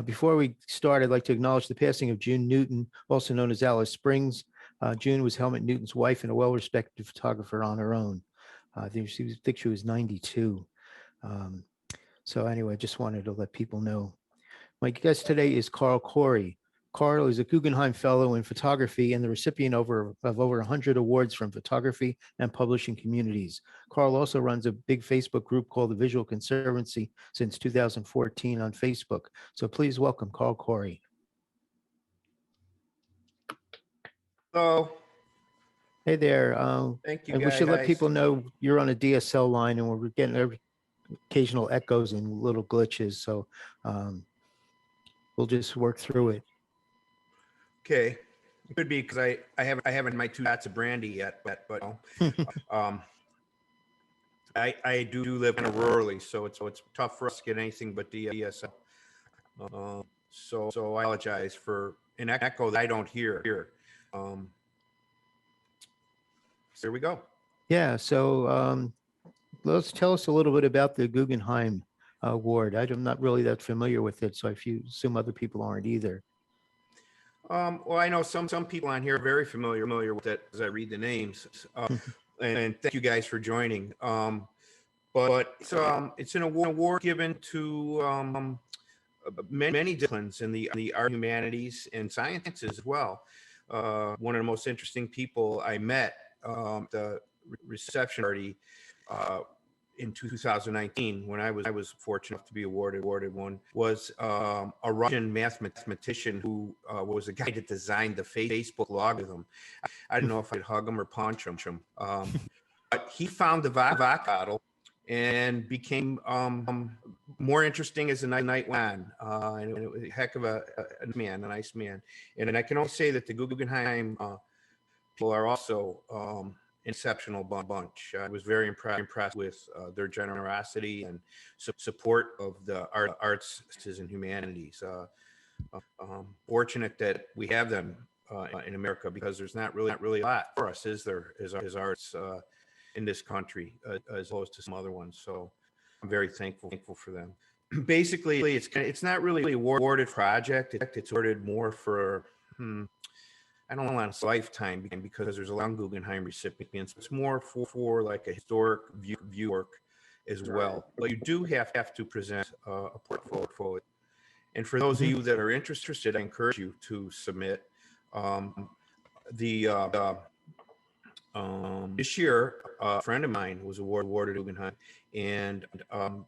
Before we start, I'd like to acknowledge the passing of June Newton, also known as Alice Springs. June was Helmut Newton's wife and a well-respected photographer on her own. I think she was 92. So anyway, I just wanted to let people know. My guest today is Carl Corey. Carl is a Guggenheim Fellow in photography and the recipient of over 100 awards from photography and publishing communities. Carl also runs a big Facebook group called the Visual Conservancy since 2014 on Facebook. So please welcome Carl Corey. Hello. Hey there. Thank you, and guys. we should let people know you're on a DSL line and we're getting occasional echoes and little glitches. So we'll just work through it. Okay, it could be because I haven't my 2 shots of brandy yet, but I do live kind of rurally, so it's tough for us to get anything but DSL. So I apologize for an echo that I don't hear. There we go. Yeah. So let's tell us a little bit about the Guggenheim Award. I'm not really that familiar with it, so I assume other people aren't either. Well, I know some people on here are very familiar with it as I read the names, and thank you guys for joining. But it's an award given to many disciplines in the art, humanities, and sciences as well. One of the most interesting people I met the reception party in 2019, when I was fortunate enough to be awarded one, was a Russian mathematician who was the guy that designed the Facebook logarithm. I don't know if I'd hug him or punch him. But he found the avocado and became more interesting as the night went on. And it was a heck of a nice man. And I can only say that the Guggenheim people are also exceptional bunch. I was very impressed with their generosity and support of the arts and humanities. Fortunate that we have them in America, because there's not really a lot for us, is there, is arts in this country as opposed to some other ones. So I'm very thankful for them. Basically, it's not really an awarded project. It's awarded more for I don't want to say lifetime, because there's a lot of Guggenheim recipients. It's more for like a historic view work as well. But you do have to present a portfolio. And for those of you that are interested, I encourage you to submit. This year, a friend of mine was awarded Guggenheim, and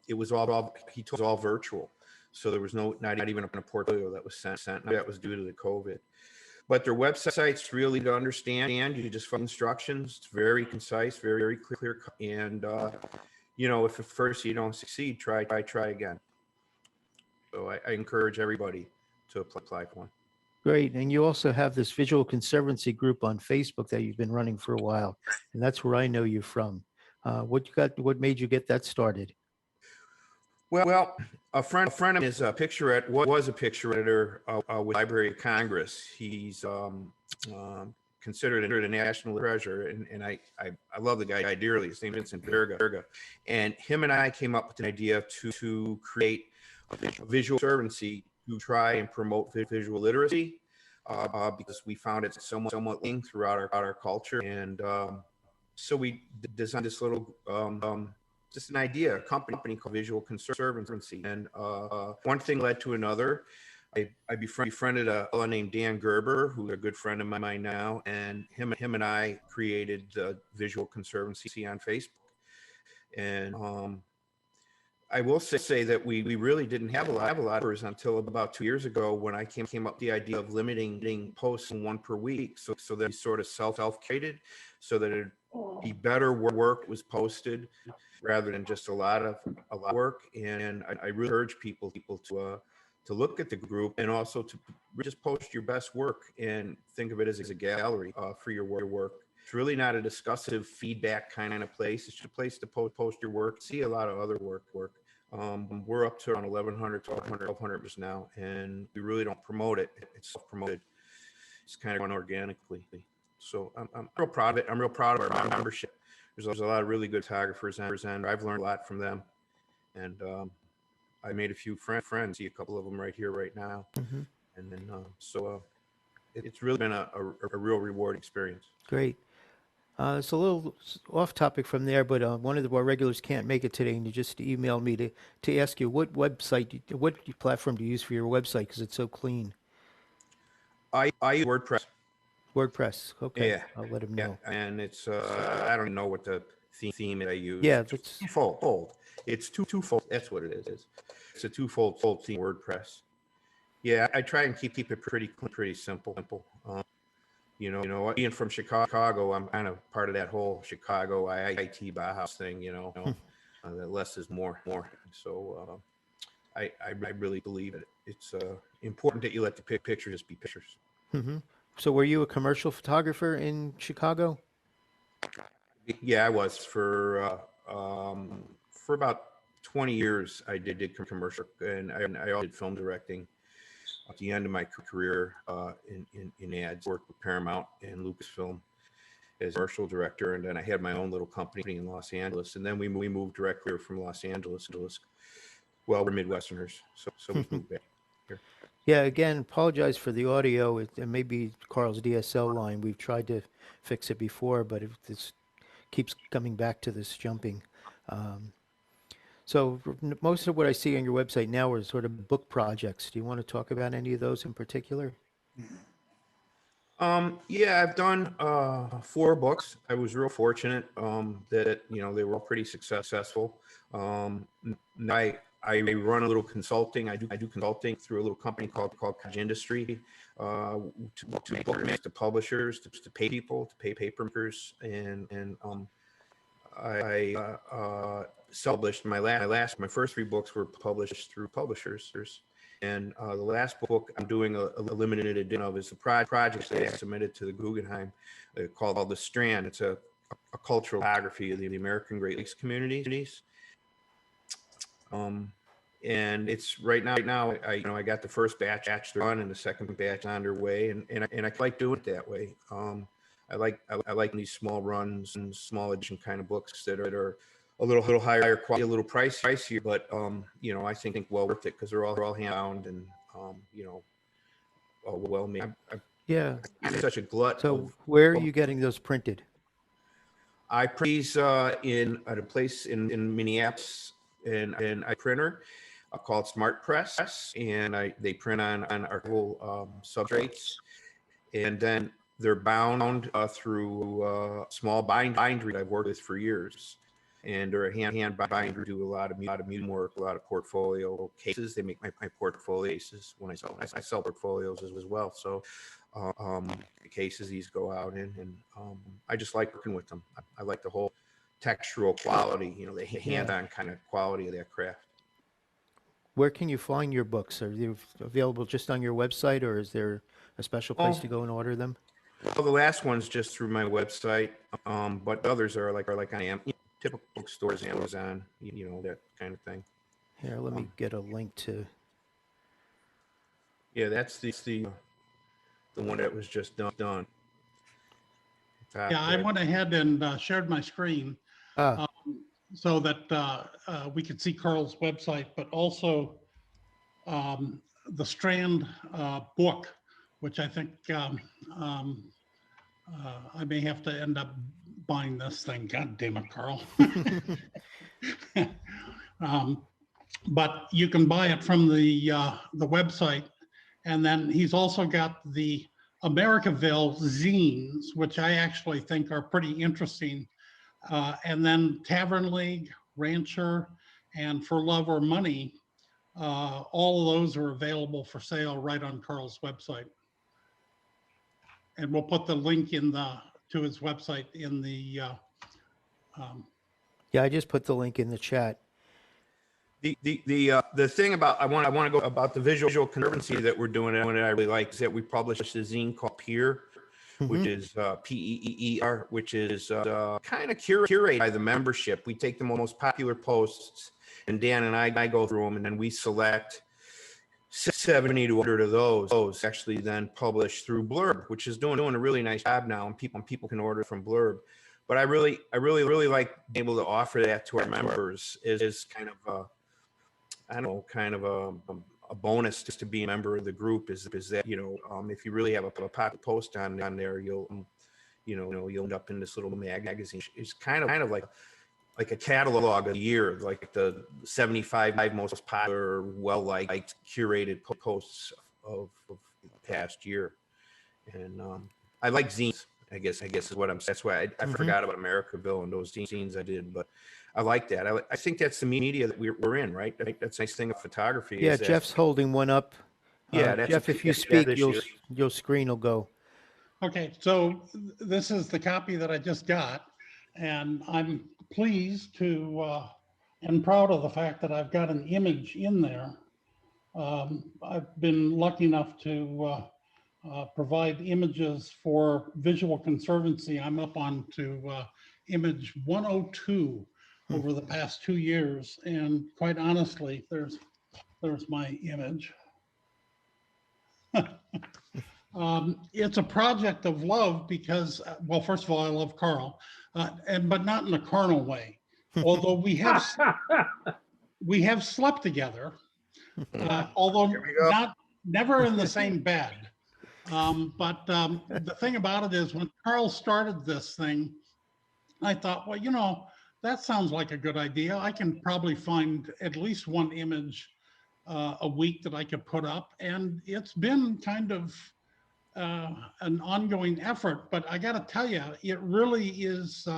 it was all virtual. So there was not even a portfolio that was sent. That was due to the COVID. But their website's really to understand. You just follow instructions. It's very concise, very clear. And if at first you don't succeed, try again. So I encourage everybody to apply for one. Great. And you also have this Visual Conservancy group on Facebook that you've been running for a while, and that's where I know you from. What made you get that started? Well, a friend of mine is a picture editor, was a picture editor with Library of Congress. He's considered a national treasure, and I love the guy dearly. His name is Vincent Verga, and him and I came up with an idea to create a visual conservancy to try and promote visual literacy, because we found it somewhat linked throughout our culture, and so we designed this little just an idea, a company called Visual Conservancy. And one thing led to another. I befriended a fellow named Dan Gerber, who's a good friend of mine now, and him and I created the Visual Conservancy on Facebook. And I will say that we really didn't have a lot of members until about 2 years ago, when I came up with the idea of limiting posts in one per week, so that we sort of self-created, so that it'd be better work was posted rather than just a lot of work. And I really urge people to look at the group, and also to just post your best work and think of it as a gallery for your work. It's really not a discussive feedback kind of place. It's just a place to post your work, see a lot of other work. We're up to around 1,100, 1,200 now, and we really don't promote it. It's self-promoted. It's kind of run organically. So I'm real proud of it. I'm real proud of our membership. There's a lot of really good photographers, and I've learned a lot from them. And I made a few friends, see a couple of them right here, right now. Mhm. And then, it's really been a real rewarding experience. Great. It's a little off topic from there, but one of our regulars can't make it today, and you just emailed me to ask you what website, what platform do you use for your website because it's so clean. I use WordPress. WordPress. Okay, Yeah, I'll let him yeah, know. and it's I don't know what the theme I use. Yeah, It's that's twofold. It's twofold. That's what it is. It's a twofold theme. WordPress. Yeah, I try and keep it pretty simple. Being from Chicago, I'm kind of part of that whole Chicago IIT Bauhaus thing. That less is more. So I really believe it. It's important that you let the pictures be pictures. hmm. So were you a commercial photographer in Chicago? Yeah, I was for about 20 years. I did commercial, and I also did film directing. At the end of my career in ads, worked with Paramount and Lucasfilm as commercial director, and then I had my own little company in Los Angeles, and then we moved directly from Los Angeles. Well, we're Midwesterners, so we moved back here. Yeah, again, apologize for the audio. It may be Carl's DSL line. We've tried to fix it before, but this keeps coming back to this jumping. Um, so most of what I see on your website now are sort of book projects. Do you want to talk about any of those in particular? Yeah, I've done 4 books. I was real fortunate that they were all pretty successful. I run a little consulting. I do consulting through a little company called Cottage Industry to make books to publishers, to pay people, to pay paper makers, and I self-published my first 3 books were published through publishers. And the last book I'm doing a limited edition of is a project that I submitted to the Guggenheim called The Strand. It's a cultural biography of the American Great Lakes communities. And it's right now I got the first batch done and the second batch underway, and I like doing it that way. I like these small runs and small edition kind of books that are a little higher quality, a little pricier, but I think well worth it because they're all hand bound and well made. Yeah. I'm such a glut So of. where are you getting those printed? I print these at a place in Minneapolis, and I printer called Smart Press, and they print on archival substrates, and then they're bound through small bindery I've worked with for years, and they're a hand binder. Do a lot of medium work, a lot of portfolio cases. They make my portfolio cases when I sell portfolios as well. So the cases these go out in, and I just like working with them. I like the whole textural quality, the hand-on kind of quality of that craft. Where can you find your books? Are they available just on your website, or is there a special place to go and order them? Well, the last one's just through my website, but others are like on typical bookstores, Amazon, that kind of thing. Here, let me get a link to. Yeah, that's the one that was just done. Yeah, I went ahead and shared my screen Ah, so that we could see Carl's website, but also the Strand book, which I think I may have to end up buying this thing. God damn it, Carl. But you can buy it from the website. And then he's also got the Americaville zines, which I actually think are pretty interesting. And then Tavern League, Rancher, and For Love or Money, all of those are available for sale right on Carl's website. And we'll put the link to his website in the. yeah, I just put the link in the chat. The thing about I want to go about the Visual Conservancy that we're doing, and what I really like is that we published a zine called Peer, which is PEER, which is kind of curated by the membership. We take the most popular posts, and Dan and I go through them, and then we select 70 to 100 of those actually then published through Blurb, which is doing a really nice job now, and people can order from Blurb. But I really like being able to offer that to our members is kind of I don't know, kind of a bonus just to be a member of the group is that, if you really have a popular post on there, you'll end up in this little magazine. It's kind of like a catalog of the year, like the 75 most popular, well-liked, curated posts of the past year. And I like zines, I guess is what that's why I forgot about Americaville and those zines I did, but I like that. I think that's the media that we're in, right? That's a nice thing of photography. Yeah, is that, Jeff's holding one up. yeah, that's Jeff, if you that speak, issue. your screen will go. Okay, so this is the copy that I just got, and I'm pleased to and proud of the fact that I've got an image in there. I've been lucky enough to provide images for Visual Conservancy. I'm up on to image 102 over the past 2 years, and quite honestly, there's my image. It's a project of love because, well, first of all, I love Carl, but not in a carnal way. Although we have slept together, although never in the same bed. But the thing about it is, when Carl started this thing, I thought, well, that sounds like a good idea. I can probably find at least one image a week that I could put up, and it's been kind of an ongoing effort. But I got to tell you, it really is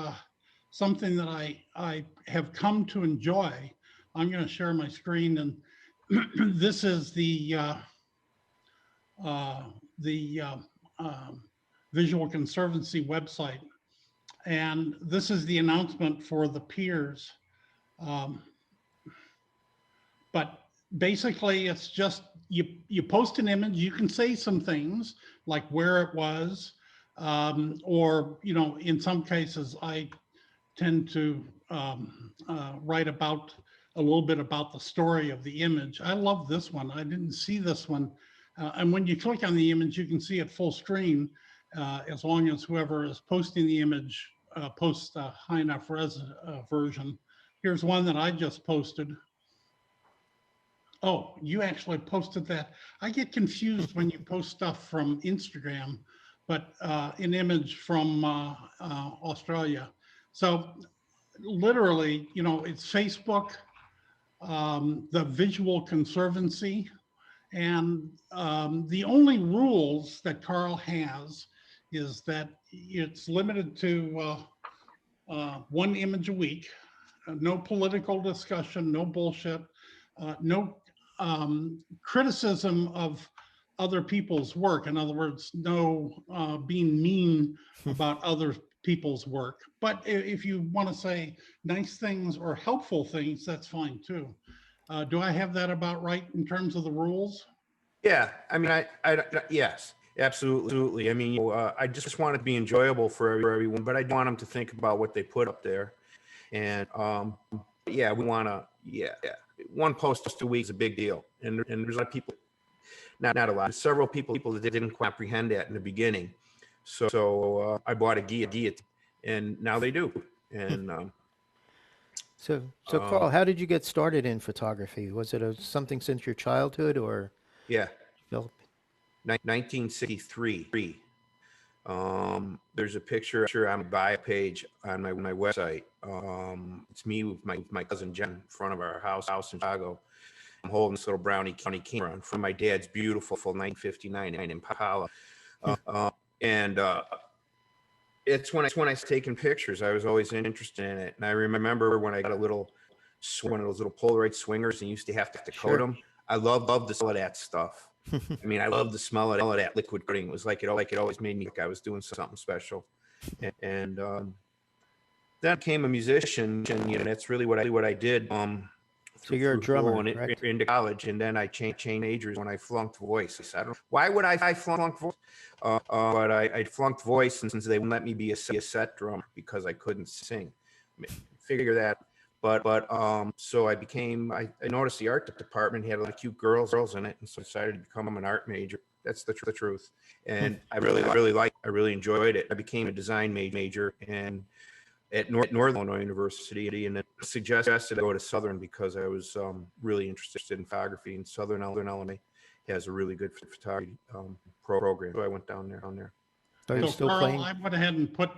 something that I have come to enjoy. I'm going to share my screen, and this is the Visual Conservancy website. And this is the announcement for the peers. But basically, it's just you post an image, you can say some things like where it was, or, in some cases, I tend to write about a little bit about the story of the image. I love this one. I didn't see this one. And when you click on the image, you can see it full screen, as long as whoever is posting the image posts a high enough res version. Here's one that I just posted. Oh, you actually posted that. I get confused when you post stuff from Instagram, but an image from Australia. So literally, it's Facebook, the Visual Conservancy, and the only rules that Carl has is that it's limited to one image a week, no political discussion, no bullshit, no criticism of other people's work. In other words, no being mean about other people's work. But if you want to say nice things or helpful things, that's fine too. Do I have that about right in terms of the rules? Yeah, I mean, yes, absolutely. I mean, I just want it to be enjoyable for everyone, but I want them to think about what they put up there. And yeah, we want to, one post a week is a big deal. And there's a lot of people, not a lot, several people that didn't comprehend that in the beginning. So I bought a guia, and now they do. And So Carl, how did you get started in photography? Was it something since your childhood, or? Yeah, Develop? 1963. There's a picture on my bio page on my website. It's me with my cousin Jen in front of our house in Chicago. I'm holding this little brownie camera from my dad's beautiful 1959 Impala. And it's when I was taking pictures, I was always interested in it. And I remember when I got one of those little Polaroid swingers and used to have to coat them. I loved the smell of that stuff. I mean, I love the smell of that liquid coating. It was like it always made me think I was doing something special. And then I became a musician, and that's really what I did. So you're a drummer, right? Into college, and then I changed majors when I flunked voice. I don't know why would I flunk voice, but I flunked voice since they wouldn't let me be a set drummer because I couldn't sing. Figure that. But so I noticed the art department had a lot of cute girls in it, and so I decided to become an art major. That's the truth. And I really enjoyed it. I became a design major, and at Northern Illinois University, and it suggested I go to Southern because I was really interested in photography, and Southern Illinois has a really good photography program. So I went down there. Are you So still Carl, playing? I went ahead and put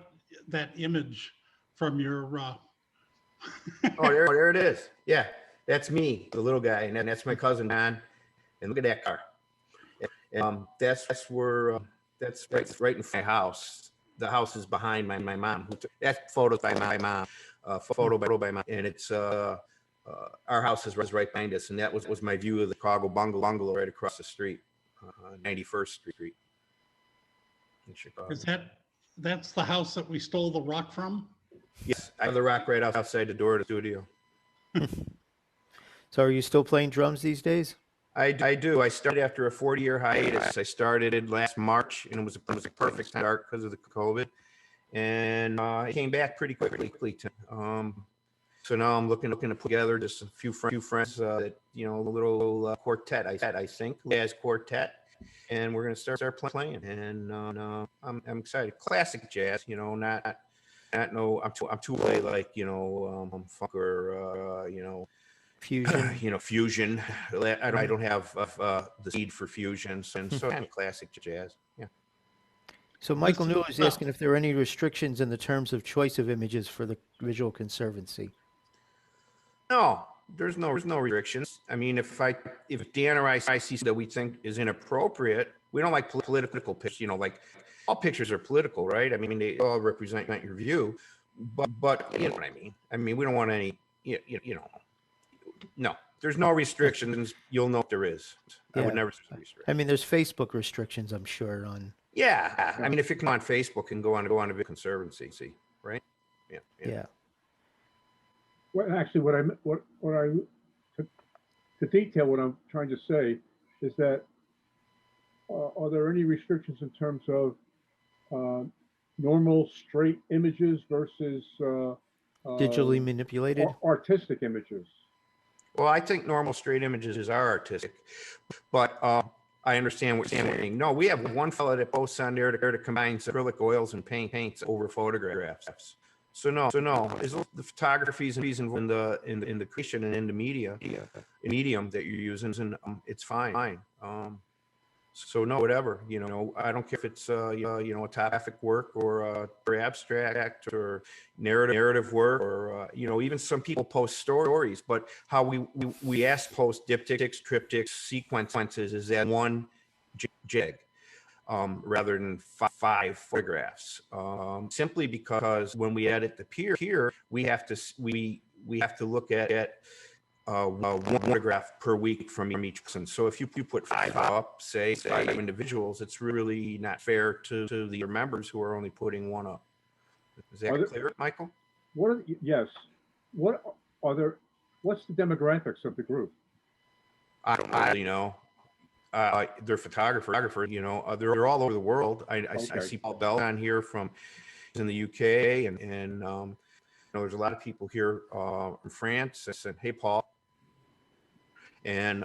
that image from your, Oh, there it is. Yeah, that's me, the little guy, and that's my cousin Don. And look at that car. That's where that's right in front of my house. The house is behind my mom. That photo by my mom, photo by mom, and it's our house is right behind us, and that was my view of the Chicago bungalow right across the street, 91st Street in Chicago. that's the house that we stole the rock from? Yes, I have the rock right outside the door of the studio. So are you still playing drums these days? I do. I started after a 40-year hiatus. I started last March, and it was a perfect time to start because of the COVID. And I came back pretty quickly. So now I'm looking to put together just a few friends that, you know, a little quartet. I think jazz quartet, and we're gonna start playing. And I'm excited. Classic jazz, you know, not no. I'm too late, like, you know, funk or you know. Fusion. You know, fusion. I don't have the seed for fusions, and so kind of classic jazz. Yeah. So Michael Newell is asking if there are any restrictions in the terms of choice of images for the Visual Conservancy. No, there's no restrictions. I mean, if Dan or I see that we think is inappropriate, we don't like political pictures. You know, like all pictures are political, right? I mean, they all represent your view, but you know what I mean. I mean, we don't want any. You know. No, there's no restrictions. You'll know if there is. I would never restrict. I mean, there's Facebook restrictions, I'm sure, on. Yeah, I mean, if you come on Facebook and go on to Visual Conservancy, right? Yeah. Well, actually, to detail what I'm trying to say is that are there any restrictions in terms of normal straight images versus Digitally manipulated? artistic images? Well, I think normal straight images are artistic, but I understand what you're saying. No, we have one fellow that posts on there to combine acrylic oils and paints over photographs. So no, as the photography is in the creation and in the medium that you're using, and it's fine. So no, whatever, you know, I don't care if it's you know, a graphic work or abstract or narrative work, or you know, even some people post stories, but how we ask post diptychs, triptychs, sequences is that one jig rather than five photographs, simply because when we edit the peer, we have to look at one photograph per week from each person. So if you put five up, say five individuals, it's really not fair to the members who are only putting one up. Is that clear, Michael? Yes. What's the demographics of the group? I don't really know. They're photographers, you know, they're all over the world. I see Paul Bell on here from in the UK, and you know, there's a lot of people here in France. I said, hey, Paul. And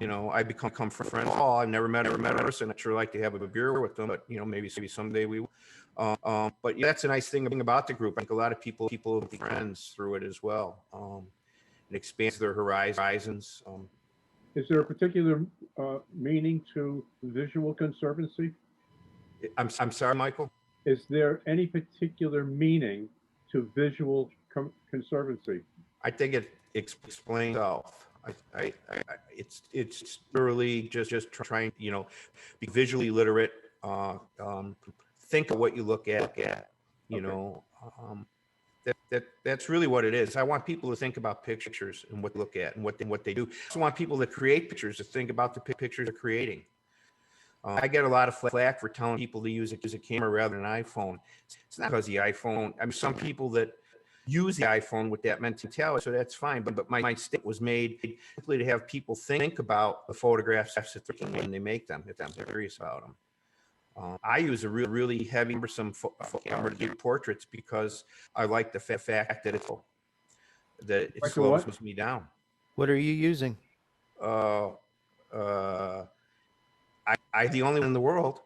you know, I become friends with Paul. I've never met a person. I'd sure like to have a beer with them, but you know, maybe someday we will. But yeah, that's a nice thing about the group. I think a lot of people will be friends through it as well. It expands their horizons. Is there a particular meaning to Visual Conservancy? I'm sorry, Michael. Is there any particular meaning to Visual Conservancy? I think it explains itself. It's literally just trying, you know, be visually literate. Think of what you look at. You know, that's really what it is. I want people to think about pictures and what they look at and what they do. I also want people that create pictures to think about the pictures they're creating. I get a lot of flack for telling people to use a camera rather than an iPhone. It's not because the iPhone. I mean, some people that use the iPhone with that mentality, so that's fine. But my stick was made simply to have people think about the photographs that they're taking when they make them, if I'm serious about them. I use a really heavy, cumbersome camera to do portraits because I like the fact that it slows me down. What are you using? I'm the only one in the world.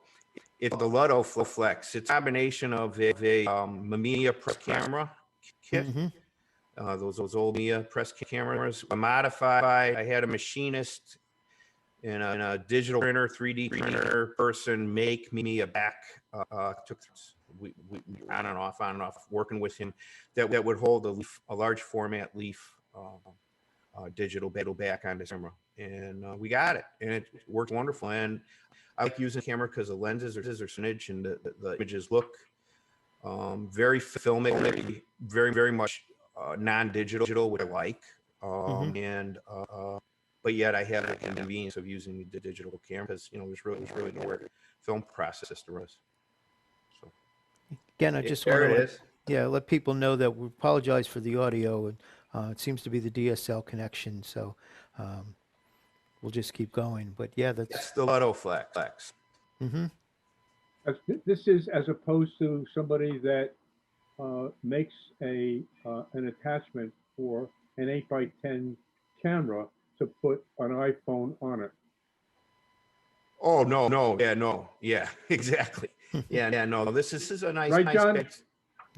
It's the Autoflex. It's a combination of a Mamiya press camera kit. Mhm. Those old Mia press cameras. Modified. I had a machinist and a digital printer, 3D printer person make me a back. Took we on and off, working with him that would hold a large format leaf digital back on the camera, and we got it, and it worked wonderful. And I like using the camera because the lenses are snidge, and the images look very filmic, very much non-digital, which I like. And but yet I have the convenience of using the digital camera because there's really nowhere film process to us. So Again, I just there want it to is. let people know that we apologize for the audio, and it seems to be the DSL connection. So we'll just keep going. But yeah, It's that's. the Autoflex. Mm-hmm. This is as opposed to somebody that makes an attachment for an 8x10 camera to put an iPhone on it. Oh no, yeah, exactly. Yeah, no. This is a nice, Right, John?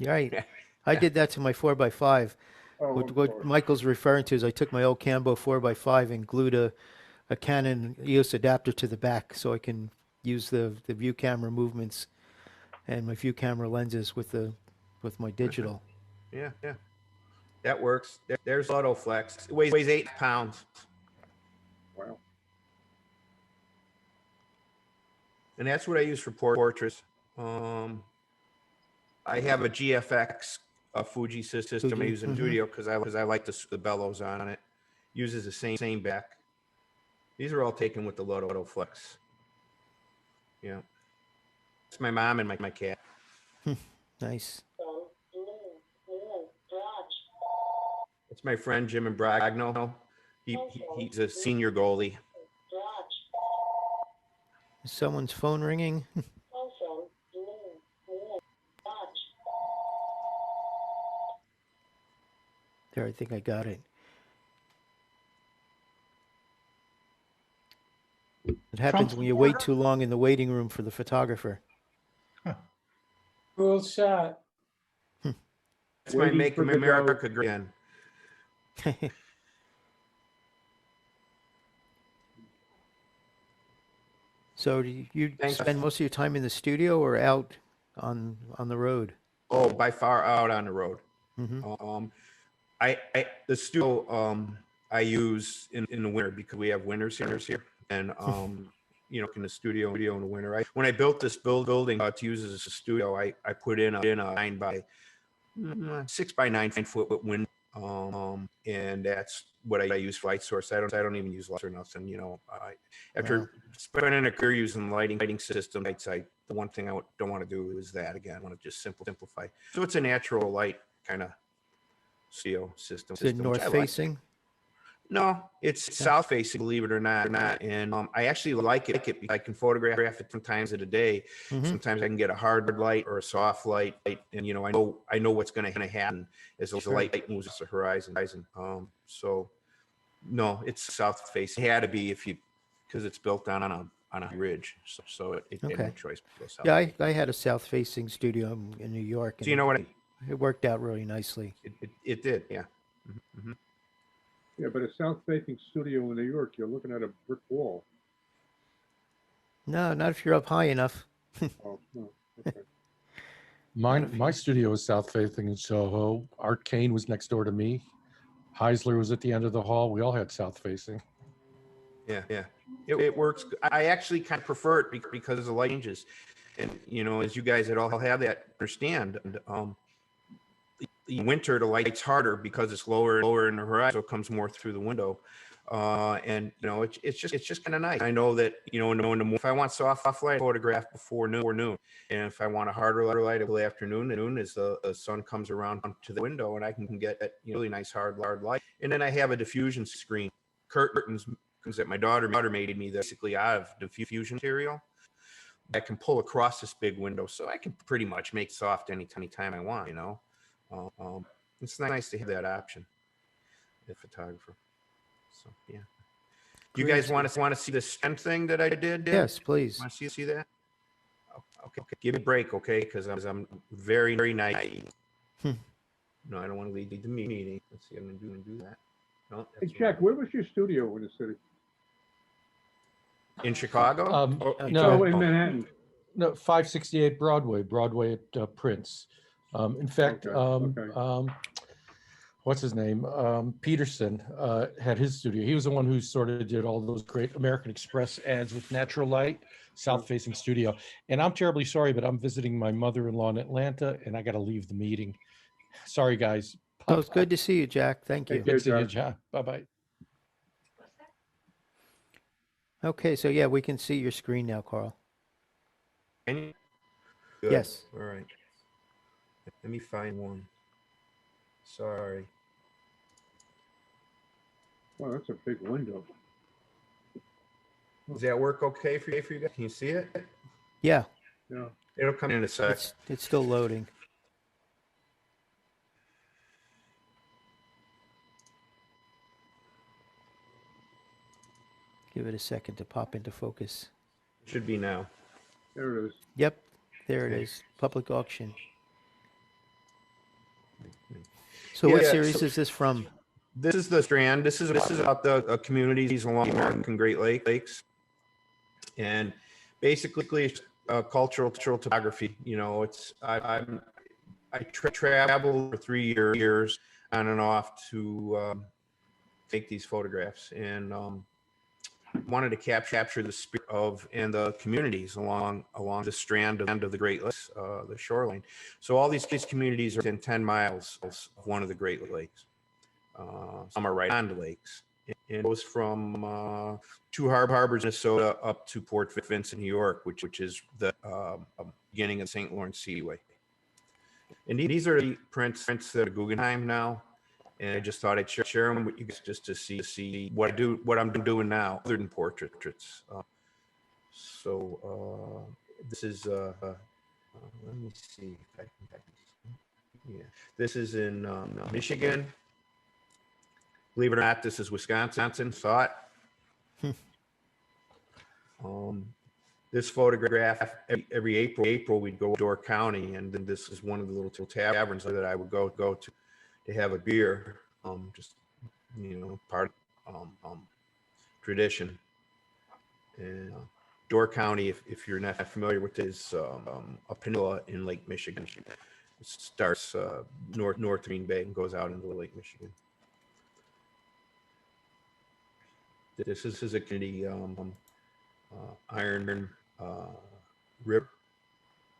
Right. I did that to my 4x5. Oh, What Michael's referring to is I took my old Cambo 4x5 and glued a Canon EOS adapter to the back so I can use the view camera movements and my view camera lenses with my digital. Yeah, that works. There's Autoflex. It weighs 8 pounds, wow. and that's what I use for portraits. I have a GFX Fuji system I use in studio because I like the bellows on it. Uses the same back. These are all taken with the Autoflex. Yeah, it's my mom and my cat. Nice. It's my friend Jim Imbrogno. He's a senior goalie. Is someone's phone ringing? There, I think I got it. It happens when you wait too long in the waiting room for the photographer. Cool shot. It's my Make America Again. So do you Thanks. spend most of your time in the studio or out on the road? Oh, by far out on the road. Mm-hmm. The studio I use in the winter because we have winters here, and in the studio in the winter. When I built this building to use as a studio, I put in a 9 by 6 by 9 foot window, and that's what I use for light source. I don't even use lights or nothing. After spending a career using lighting system, the one thing I don't want to do is that again. I want to just simplify. So it's a natural light kind of studio system. Is it north facing? No, it's south facing, believe it or not. And I actually like it because I can photograph it different times of the day. Sometimes I can get a hard light or a soft light, and I know what's going to happen as the light moves to the horizon. So no, it's south facing. It had to be because it's built on a ridge, so it had no choice but to go south. Yeah, I had a south facing studio in New York. So you know what? It worked out really nicely. It did, yeah. Mm-hmm. Yeah, but a south-facing studio in New York, you're looking at a brick wall. No, not if you're up high enough. Oh, no. Okay. My studio is south facing in Soho. Art Kane was next door to me. Heisler was at the end of the hall. We all had south facing. Yeah. It works. I actually kind of prefer it because of the light changes. And, as you guys that all have that understand, in winter, the light's harder because it's lower in the horizon, so it comes more through the window. And it's just kind of nice. I know that if I want soft light, photograph before noon, and if I want a harder light of the afternoon, as the sun comes around to the window, and I can get that really nice hard light. And then I have a diffusion screen, curtains that my daughter made me basically out of diffusion material. I can pull across this big window, so I can pretty much make soft anytime I want. It's nice to have that option, the photographer. So yeah. Do you guys want to see the Strand thing that I did? Yes, please. Want to see that? Okay. Give me a break, okay? Because I'm very, very naive. No, I don't want to lead the meeting. Let's see, I'm going to do that. No, Hey, that's Jack, wrong. where was your studio in the city? In Chicago? No. Oh, in Manhattan. No, 568 Broadway, Broadway at Prince. In fact, Okay. what's his name? Peterson had his studio. He was the one who sort of did all those great American Express ads with natural light, south-facing studio. And I'm terribly sorry, but I'm visiting my mother-in-law in Atlanta, and I got to leave the meeting. Sorry, guys. Oh, it's good to see you, Jack. Thank you. Take care. Good seeing you, Jack. John. Bye-bye. Okay, so yeah, we can see your screen now, Carl. Can you? Good. Yes. All right. Let me find one. Sorry. Wow, that's a big window. Does that work okay for you guys? Can you see it? Yeah, Yeah. It'll come in a sec. it's still loading. Give it a second to pop into focus. Should be now. There it is. Yep, there it Okay. is. Public auction. So what Yeah, series so- is this from? This is the Strand. This is about the communities along the American Great Lakes, and basically it's cultural topography. You know, it's I traveled for 3 years on and off to take these photographs, and wanted to capture the spirit of and the communities along the Strand of the Great Lakes, the shoreline. So all these communities are within 10 miles of one of the Great Lakes. Some are right on the lakes. And it goes from Two Harbors, Minnesota, up to Port Vincent, New York, which is the beginning of St. Lawrence Seaway. And these are the prints that are Guggenheim now. And I just thought I'd share them with you guys just to see what I'm doing now, other than portraits. This is let me see if I can. Yeah, this is in Michigan. Believe it or not, this is Wisconsin. Saw it. This photograph every April we'd go to Door County, and then this is one of the little taverns that I would go to have a beer. Just part of tradition. And Door County, if you're not familiar with this, a peninsula in Lake Michigan. It starts north of Green Bay and goes out into Lake Michigan. This is a community, Iron River,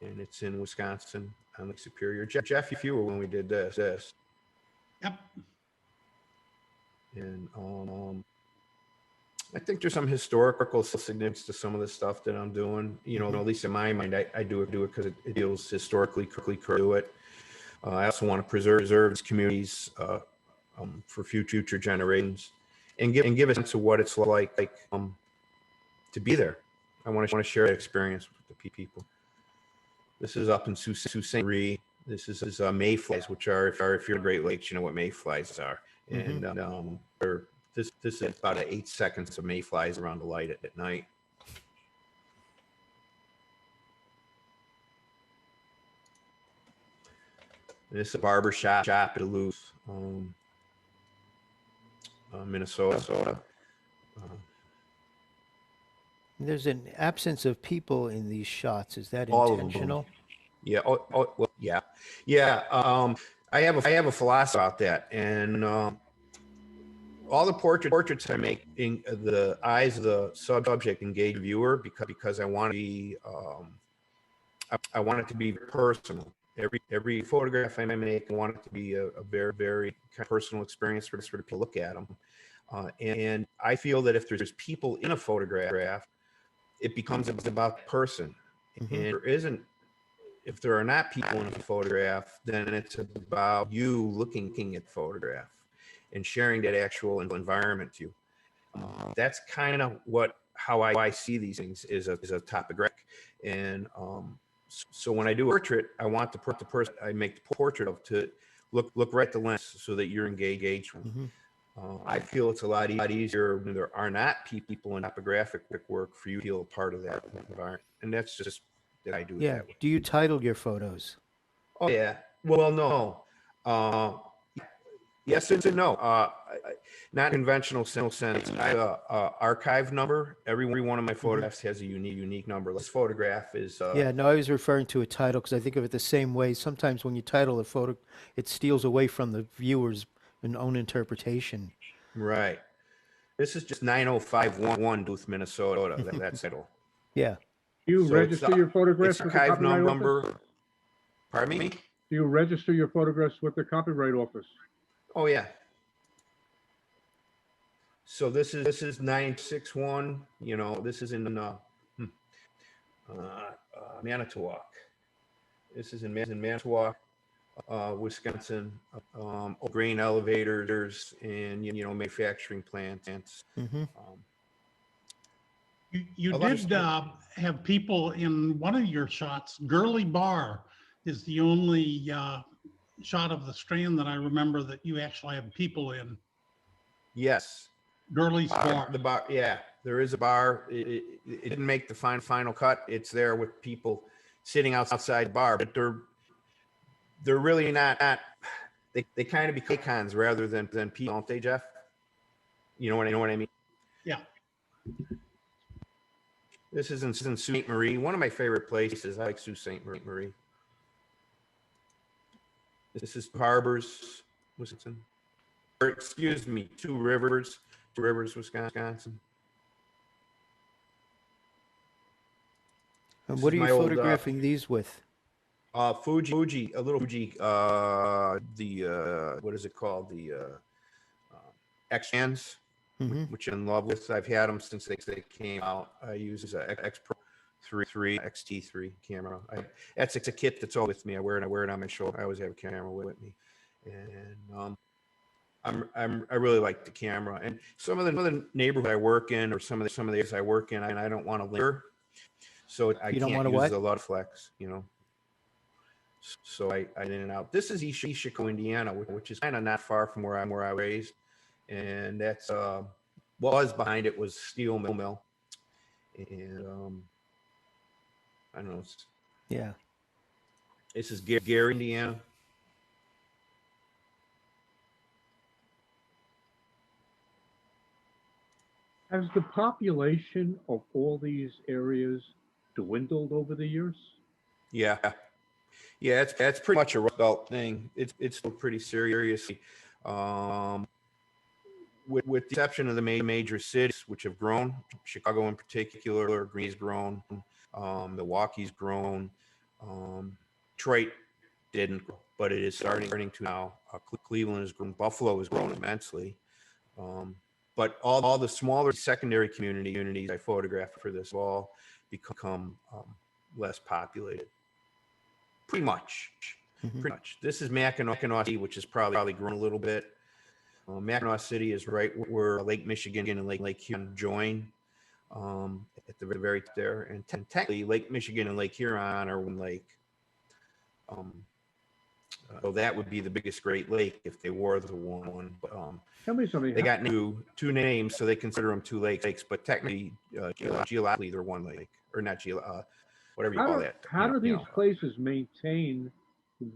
and it's in Wisconsin on Lake Superior. Jeff, if you were when we did this. Yep. And I think there's some historical significance to some of the stuff that I'm doing. You know, at least in my mind, I do it because it deals historically correctly to it. I also want to preserve these communities for future generations, and give a sense of what it's like to be there. I want to share that experience with the people. This is up in Sault Ste. Marie. This is mayflies, which are if you're in Great Lakes, you know what mayflies are. And this is about 8 seconds of mayflies around the light at night. And this is a barber shop at Duluth, Minnesota. There's an absence of people in these shots. Is that All of them. intentional? Yeah. Well, yeah. I have a philosophy about that, and all the portraits I make in the eyes of the subject engage the viewer because I want to be I want it to be personal. Every photograph I make, I want it to be a very, very kind of personal experience for people to look at them. And I feel that if there's people in a photograph, it becomes about the person. And if there are not people in a photograph, then it's about you looking at the photograph and sharing that actual environment to you. That's kind of how I see these things is a topographic. And so when I do a portrait, I want the person I make the portrait of to look right at the lens so that you're engaged. I feel it's a lot easier when there are not people in topographic work for you to feel a part of that environment. And that's just that I do it Yeah. that way. Do you title your photos? Oh yeah. Well, no. Yes and no. Not conventional sense. I have a archive number. Every one of my photographs has a unique number. This photograph is Yeah, no, I was referring to a title because I think of it the same way. Sometimes when you title a photo, it steals away from the viewer's own interpretation. right. This is just 90511 Duluth, Minnesota. That's title. Yeah. Do you So it's register your photographs It's with the archive Copyright Office? number. Pardon me? Do you register your photographs with the Copyright Office? Oh yeah. So this is 961. You know, this is in Manitowoc. This is in Manitowoc, Wisconsin. Grain elevators and manufacturing plants. Mm-hmm. You A lot of did have people in one of your shots. Gurley Bar is the only shot of the Strand that I remember that you actually have people in. Yes. Gurley's Bar. The bar, yeah, there is a bar. It didn't make the final cut. It's there with people sitting outside the bar, but they're really not. They kind of become icons rather than people, don't they, Jeff? You know what I mean? Yeah. This is in Sault Ste. Marie, one of my favorite places. I like Sault Ste. Marie. This is Harbors, Wisconsin. Or, excuse me, Two Rivers, Wisconsin. And This what are is you my old, photographing these with? Fuji, a little Fuji, what is it called? The X-Hands, Mm-hmm. which I'm in love with. I've had them since they came out. I use a X Pro 3 XT3 camera. That's a kit that's all with me. I wear it on my shoulder. I always have a camera with me, and I really like the camera. And some of the neighborhood I work in, or some of the areas I work in, and I don't want to linger, so I You don't can't wanna use what? a lot of flex, So I in and out. This is East Chicago, Indiana, which is kind of not far from where I was raised, and that's what was behind it was steel mill, and I don't know. Yeah. This is Gary, Indiana. Has the population of all these areas dwindled over the years? Yeah, that's pretty much a Rust Belt thing. It's still pretty seriously. With the exception of the major cities, which have grown, Chicago in particular, Green's grown, Milwaukee's grown, Detroit didn't, but it is starting to now. Cleveland has grown, Buffalo has grown immensely, but all the smaller secondary communities I photographed for this all become less populated. Pretty much. This is Mackinac City, which has probably grown a little bit. Mackinac City is right where Lake Michigan and Lake Huron join, at the very there. And technically, Lake Michigan and Lake Huron are one lake. So that would be the biggest Great Lake if they were the one. But Tell me something. they got two names, so they consider them two lakes. But technically, geologically, they're one lake, or not whatever you call that. How do these places maintain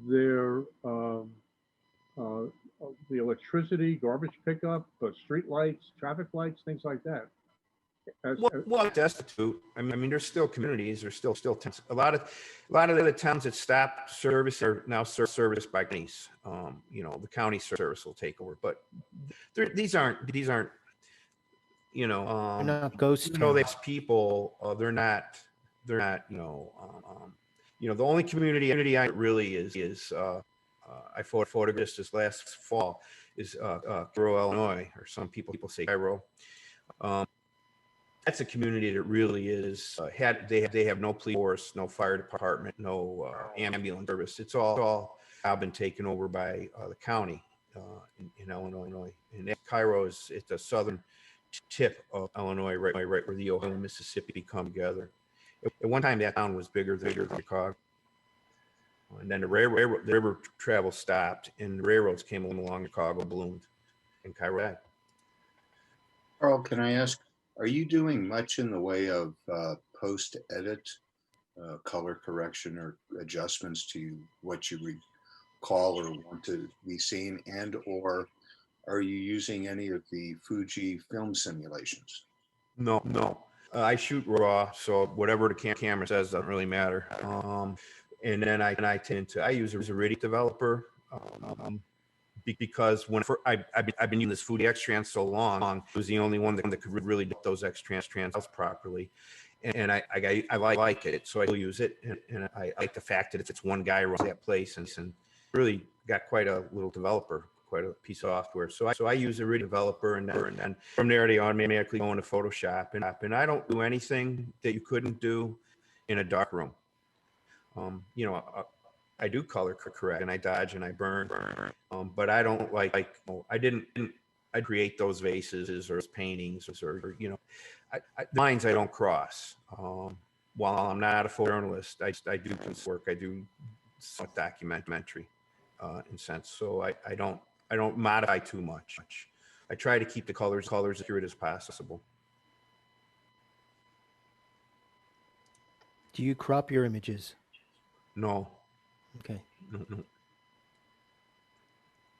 their the electricity, garbage pickup, street lights, traffic lights, things like that? Well, destitute. I mean, there's still communities. There's still towns. A lot of the towns that stopped service are now serviced by counties. The county service will take over, but these aren't. They're not ghost towns. There's people. They're not. The only community I really is. I photographed this last fall is Cairo, Illinois, or some people say Cairo. That's a community that really is they have no police force, no fire department, no ambulance service. It's all now been taken over by the county in Illinois. And Cairo is at the southern tip of Illinois, right where the Ohio and Mississippi come together. At one time, that town was bigger than Chicago. And then the river travel stopped, and the railroads came along. Chicago bloomed, and Cairo. Carl, can I ask, are you doing much in the way of post-edit, color correction, or adjustments to what you call or want to be seen, and or are you using any of the Fuji film simulations? No, no. I shoot raw, so whatever the camera says doesn't really matter. And then I use a RIDI developer because I've been using this Fuji X-Trans so long, it was the only one that could really do those X-Trans properly. And I like it, so I will use it. And I like the fact that it's one guy runs that place and really got quite a little developer, quite a piece of software. So I use a RIDI developer, and then from there they automatically go into Photoshop. And I don't do anything that you couldn't do in a dark room. You know, I do color correct, and I dodge and I burn. But I don't I create those vases or paintings or you know, lines I don't cross. While I'm not a photojournalist, I do work. I do some documentary in sense. So I don't modify too much. I try to keep the colors as accurate as possible. Do you crop your images? No. Okay. No.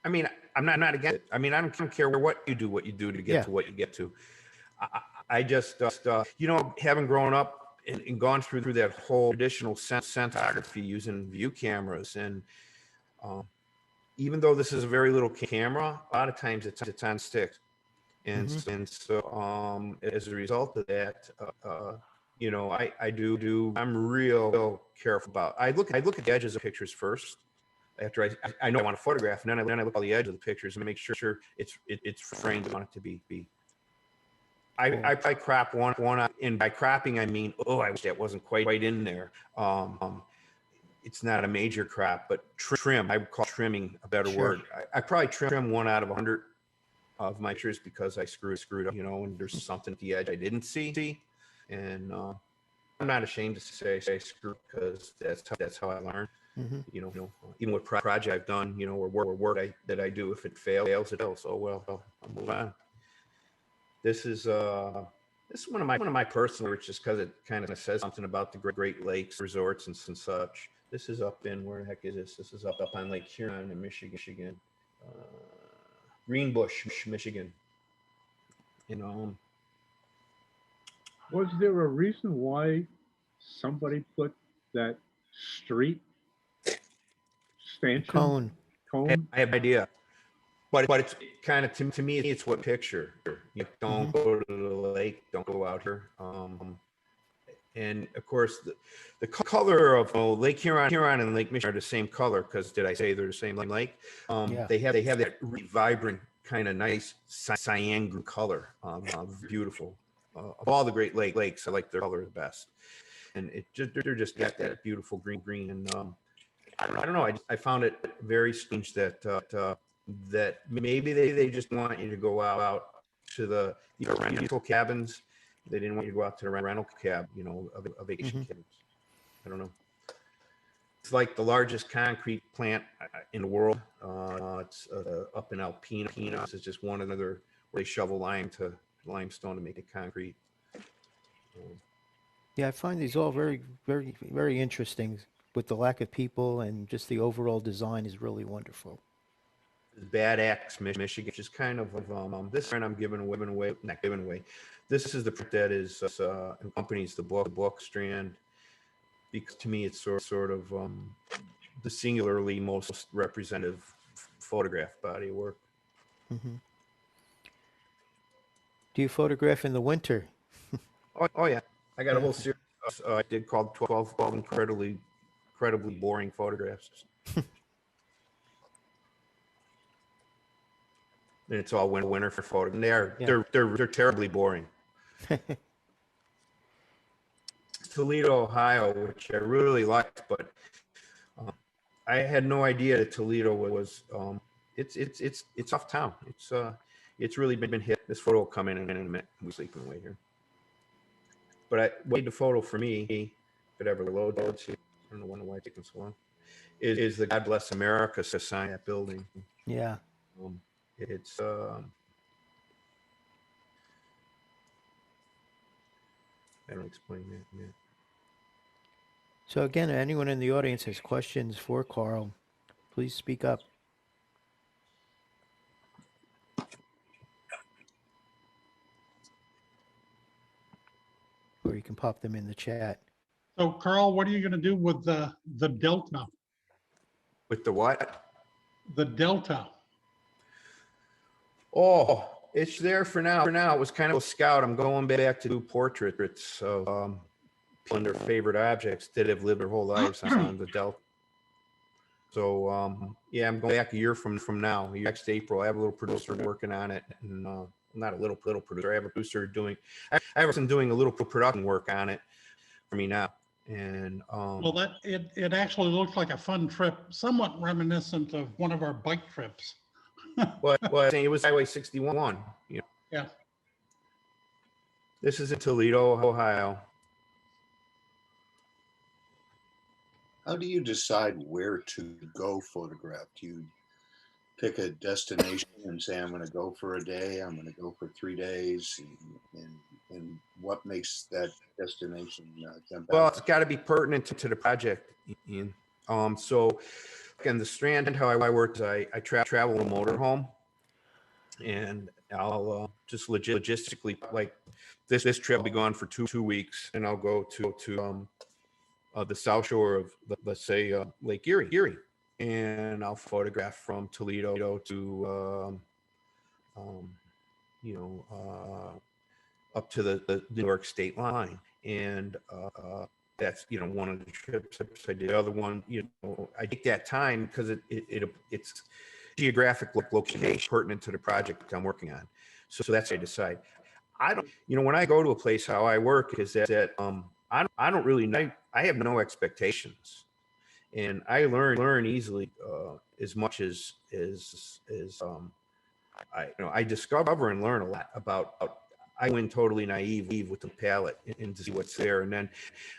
I mean, I'm not against it. I mean, I don't care what you do to get to what you get to. I just, you know, having grown up and gone through that whole traditional cinematography using view cameras, and even though this is a very little camera, a lot of times it's on sticks, and so as a result of that, you know, I'm real careful about. I look at the edges of pictures first. After I know I want to photograph, and then I look at all the edges of the pictures and make sure it's framed I want it to be. I crop one out, and by cropping I mean, oh, I wish that wasn't quite in there. It's not a major crop, but trim. I would call trimming a better word. I probably trim 1 out of 100 of my pictures because I screwed up, you know, and there's something at the edge I didn't see, and I'm not ashamed to say screw, because that's how I learn. You know, even with project I've done, you know, or work that I do, if it fails, it fails. Oh well, I'll move on. This is one of my personal, which is because it kind of says something about the Great Lakes resorts and such. This is up in, where the heck is this? This is up on Lake Huron in Michigan, Greenbush, Michigan. You know. Was there a reason why somebody put that street stanchion? Cone? I have no idea. But it's kind of, to me, it's what picture. You don't go to the lake, don't go out here. And of course, the color of Lake Huron and Lake Michigan are the same color, because did I say they're the same lake? They have that really vibrant, kind of nice cyan green color. Beautiful. Of all the Great Lakes, I like their color the best. And they're just got that beautiful green. And I don't know. I found it very strange that maybe they just want you to go out to the rental cabins. They didn't want you to go out to the rental cab, you know, a vacation cabins. I don't know. It's like the largest concrete plant in the world. It's up in Alpena. It's just one another where they shovel limestone to make it concrete. Yeah, I find these all very, very, very interesting, with the lack of people, and just the overall design is really wonderful. Bad Axe, Michigan, which is kind of this print I'm not giving away. This is the print that is accompanies the book Strand, because to me it's sort of the singularly most representative photograph body of work. Do you photograph in the winter? Oh yeah, I got a whole series I did called 12 incredibly boring photographs. And it's all winter for photo. And they're terribly boring. Toledo, Ohio, which I really liked, but I had no idea that Toledo was it's off town. It's really been hit. This photo will come in a minute. We're sleeping away here. But I made the photo for me, if it ever loads. I don't know why it's taking so long. Is the God Bless America sign that building? Yeah. It's I don't explain that yet. So again, anyone in the audience has questions for Carl, Please speak up. Or you can pop them in the chat. So Carl, what are you going to do with the Delta? With the what? The Delta. Oh, it's there for now. For now, it was kind of a scout. I'm going back to do portraits of people and their favorite objects that have lived their whole lives on the Delta. So yeah, I'm going back a year from now. Next April, I have a little producer working on it, and not a little producer. I have a producer doing. I have a person doing a little production work on it for me now. And Well, it actually looks like a fun trip, somewhat reminiscent of one of our bike trips. well, it was Highway 61. You know. Yeah. This is in Toledo, Ohio. How do you decide where to go photograph? Do you pick a destination and say, I'm going to go for a day, I'm going to go for 3 days, and what makes that destination jump out? Well, it's got to be pertinent to the project, Ian. So again, the Strand, how I work is I travel a motorhome, and I'll just logistically, like this trip will be gone for two weeks, and I'll go to the south shore of, let's say, Lake Erie, and I'll photograph from Toledo to up to the New York state line. And that's, one of the trips I did. The other one, I take that time because it's geographic location pertinent to the project I'm working on. So that's how I decide. I don't, when I go to a place, how I work is that I don't really know. I have no expectations, and I learn easily as much as I discover and learn a lot about. I went totally naive with the palette and to see what's there, and then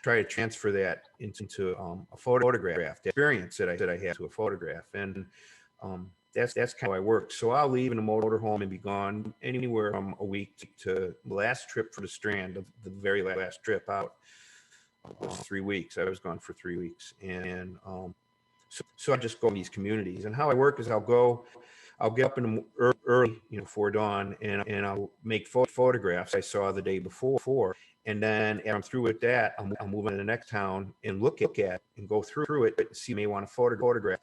try to transfer that into a photograph, the experience that I had to a photograph, and that's kind of how I work. So I'll leave in a motorhome and be gone anywhere from a week to the last trip for the Strand. The very last trip out was 3 weeks. I was gone for 3 weeks, and so I just go in these communities. And how I work is I'll get up in the early, before dawn, and I'll make photographs I saw the day before. And then after I'm through with that, I'll move on to the next town and look at and go through it, see may want to photograph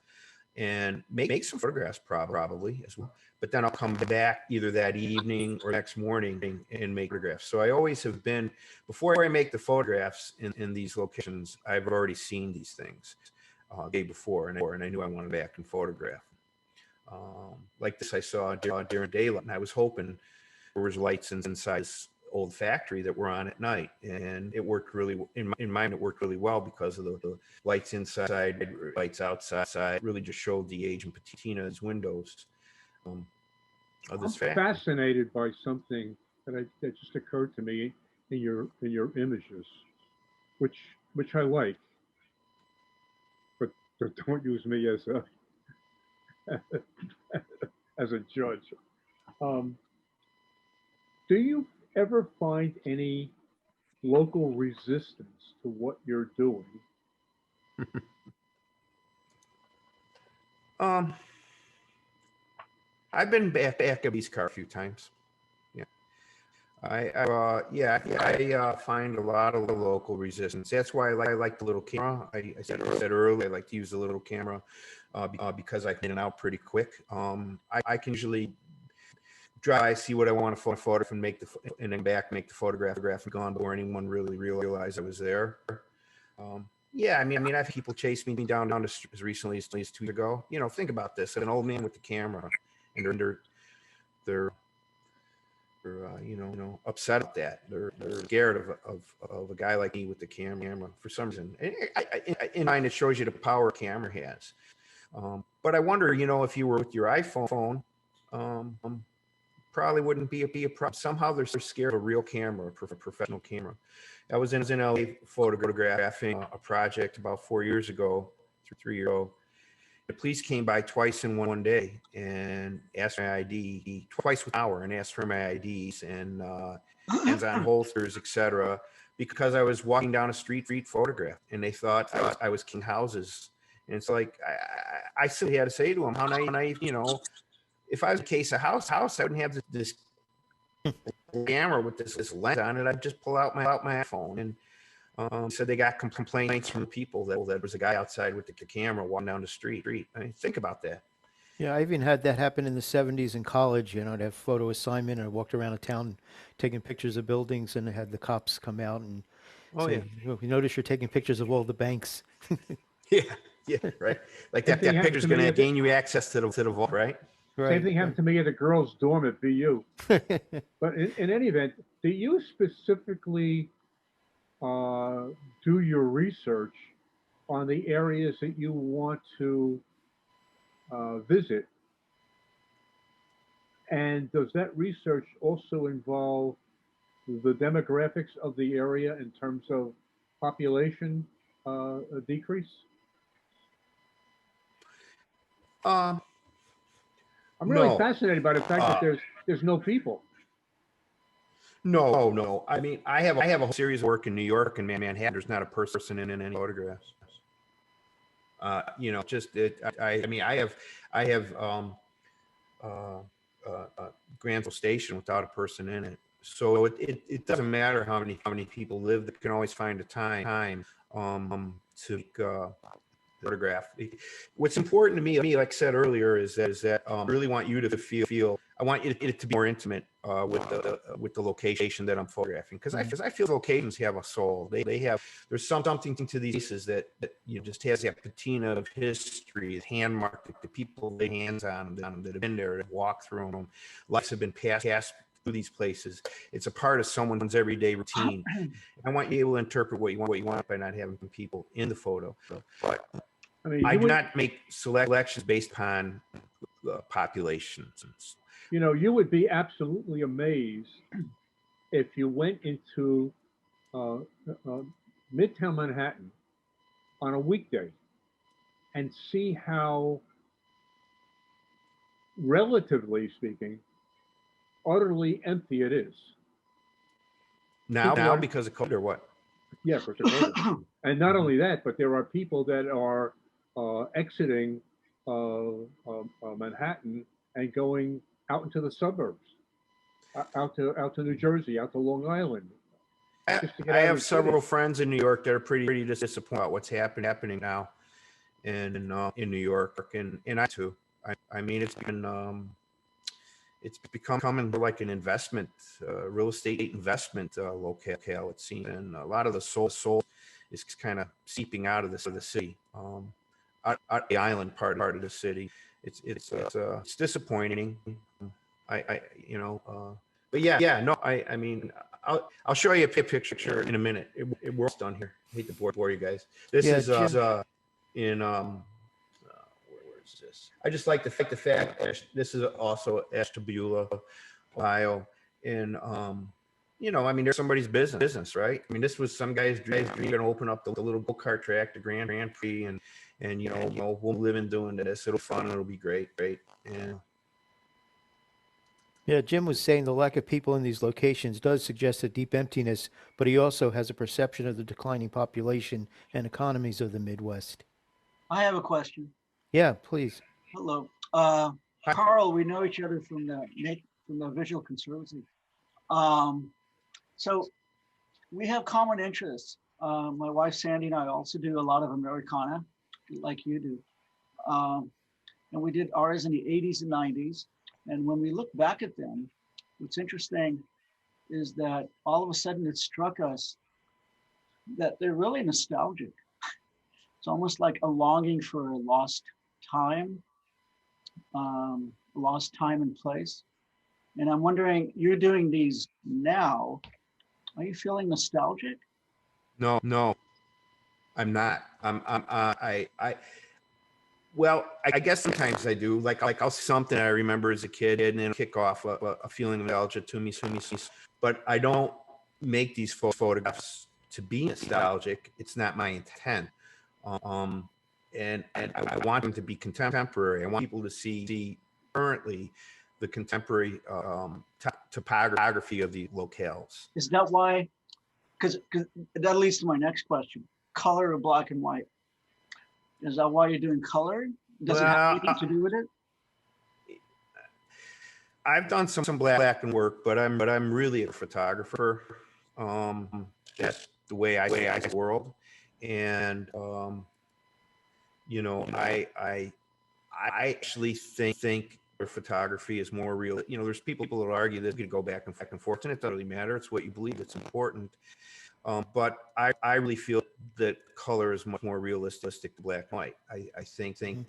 and make some photographs probably as well. But then I'll come back either that evening or next morning and make photographs. So I always have been, before I make the photographs in these locations, I've already seen these things the day before, and I knew I wanted back and photograph. Like this, I saw during daylight, and I was hoping there was lights inside this old factory that were on at night, and it worked really, in my mind, it worked really well because of the lights inside, lights outside. Really just showed the age and patina's windows of this I'm factory. fascinated by something that just occurred to me in your images, which I like, but don't use me as a as a judge. Do you ever find any local resistance to what you're doing? I've been back at East Car a few times. Yeah, I find a lot of local resistance. That's why I like the little camera. I said earlier, I like to use the little camera because I can in and out pretty quick. I can usually drive, see what I want to photograph, and and then make the photograph and gone before anyone really realized I was there. Yeah, I mean, I've had people chase me down as recently as 2 years ago. Think about this: an old man with the camera, and they're upset at that. They're scared of a guy like me with the camera for some reason. In mind, it shows you the power a camera has. But I wonder, if you were with your iPhone, probably wouldn't be a problem. Somehow they're scared of a real camera, a professional camera. I was in LA photographing a project about 4 years ago, 3 years ago. The police came by twice in one day and asked for my ID, twice with an hour, and asked for my IDs and hands-on holsters, etc., because I was walking down a street photograph, and they thought I was king houses And it's like, I simply had to say to him, how naive, you know, if I was a case of house, I wouldn't have this camera with this lens on it. I'd just pull out my iPhone. And so they got complaints from people that there was a guy outside with the camera walking down the street. I mean, think about that. Yeah, I even had that happen in the 70s in college. You know, I'd have photo assignment and I walked around a town taking pictures of buildings and I had the cops come out and Oh, say, "We notice you're taking pictures of all the banks." yeah, right. Like Same that thing happened picture's to me going to at the- gain you access to the vault, right? Same thing happened to me at the girls' dorm at BU. But in any event, do you specifically do your research on the areas that you want to visit? And does that research also involve the demographics of the area in terms of population decrease? Um, I'm really No. fascinated by the fact that there's no people. No. I mean, I have a whole series of work in New York and Manhattan. There's not a person in any photographs. You know, just I mean, I have Granville Station without a person in it. So it doesn't matter how many people live. They can always find a time to photograph. What's important to me, like I said earlier, is that I really want you to feel. I want it to be more intimate with the location that I'm photographing, because I feel locations have a soul. They have. There's something to these pieces that you know, just has that patina of history, it's hand marked. The people lay hands on them that have been there, that have walked through them. Lives have been passed through these places. It's a part of someone's everyday routine. I want you to be able to interpret what you want by not having people in the photo. But I mean, I do not make selections based upon populations. you know, you would be absolutely amazed if you went into Midtown Manhattan on a weekday and see how, relatively speaking, utterly empty it is. Now because of COVID or what? Yeah, for sure. And not only that, but there are people that are exiting Manhattan and going out into the suburbs, out to New Jersey, out to Long Island. just to get I out of have the several city. friends in New York that are pretty disappointed about what's happening now in New York, and I too. I mean, it's becoming like an investment, real estate investment locale, it seems, and a lot of the soul is kind of seeping out of the city, out the island part of the city. It's disappointing. But no, I mean, I'll show you a picture in a minute. We're almost done here. I hate to bore you guys. This is in where is this? I just like the fact that this is also Ashtabula, Ohio, and I mean, there's somebody's business, right? I mean, this was some guy's dream to open up the little go-kart track, the Grand Prix, and we'll live in doing this. It'll be fun. It'll be great. And Yeah, Jim was saying the lack of people in these locations does suggest a deep emptiness, but he also has a perception of the declining population and economies of the Midwest. I have a question. Yeah, please. Hello. Carl, we know each other from the Visual Conservancy. So we have common interests. My wife, Sandy, and I also do a lot of Americana, like you do. And we did ours in the 80s and 90s. And when we look back at them, what's interesting is that all of a sudden it struck us that they're really nostalgic. It's almost like a longing for a lost time and place. And I'm wondering, you're doing these now. Are you feeling nostalgic? No, I'm not. Well, I guess sometimes I do. Like I'll see something I remember as a kid, and then kick off a feeling of nostalgia to me. But I don't make these photographs to be nostalgic. It's not my intent. And I want them to be contemporary. I want people to see currently the contemporary topography of the locales. Is that why? Because that leads to my next question. Color of black and white. Is that why you're doing color? Does it have anything to do with it? I've done some black and work, but I'm really a photographer. That's the way I see the world, and you know, I actually think photography is more real. You know, there's people that argue that you could go back and forth, and it doesn't really matter. It's what you believe. It's important. But I really feel that color is much more realistic than black and white. I think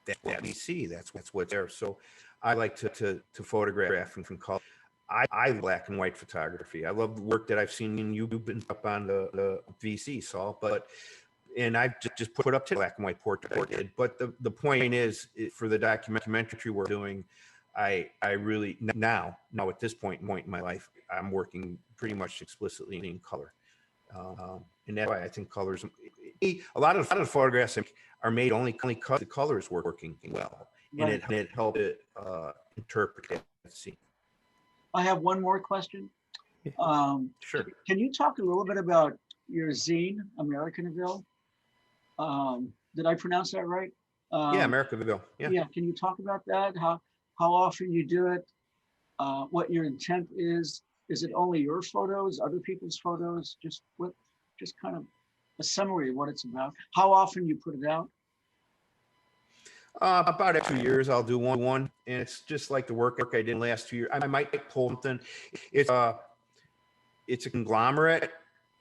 that what we see, that's what's there. So I like to photograph from color. I black and white photography. I love the work that I've seen you've been up on the VC, Saul, and I've just put up to black and white portrait. But the point is, for the documentary we're doing, I really now at this point in my life, I'm working pretty much explicitly in color, and that's why I think colors. A lot of the photographs are made only because the colors were working well, Right. and it helped it interpret that scene. I have one more question. Sure. Can you talk a little bit about your zine, Americanville? Did I pronounce that right? Yeah, Americanville. Yeah. Yeah. Can you talk about that? How often you do it? What your intent is? Is it only your photos, other people's photos? Just kind of a summary of what it's about. How often you put it out? About every 2 years, I'll do one, and it's just like the work I did last 2 years. I might pull something. It's a conglomerate,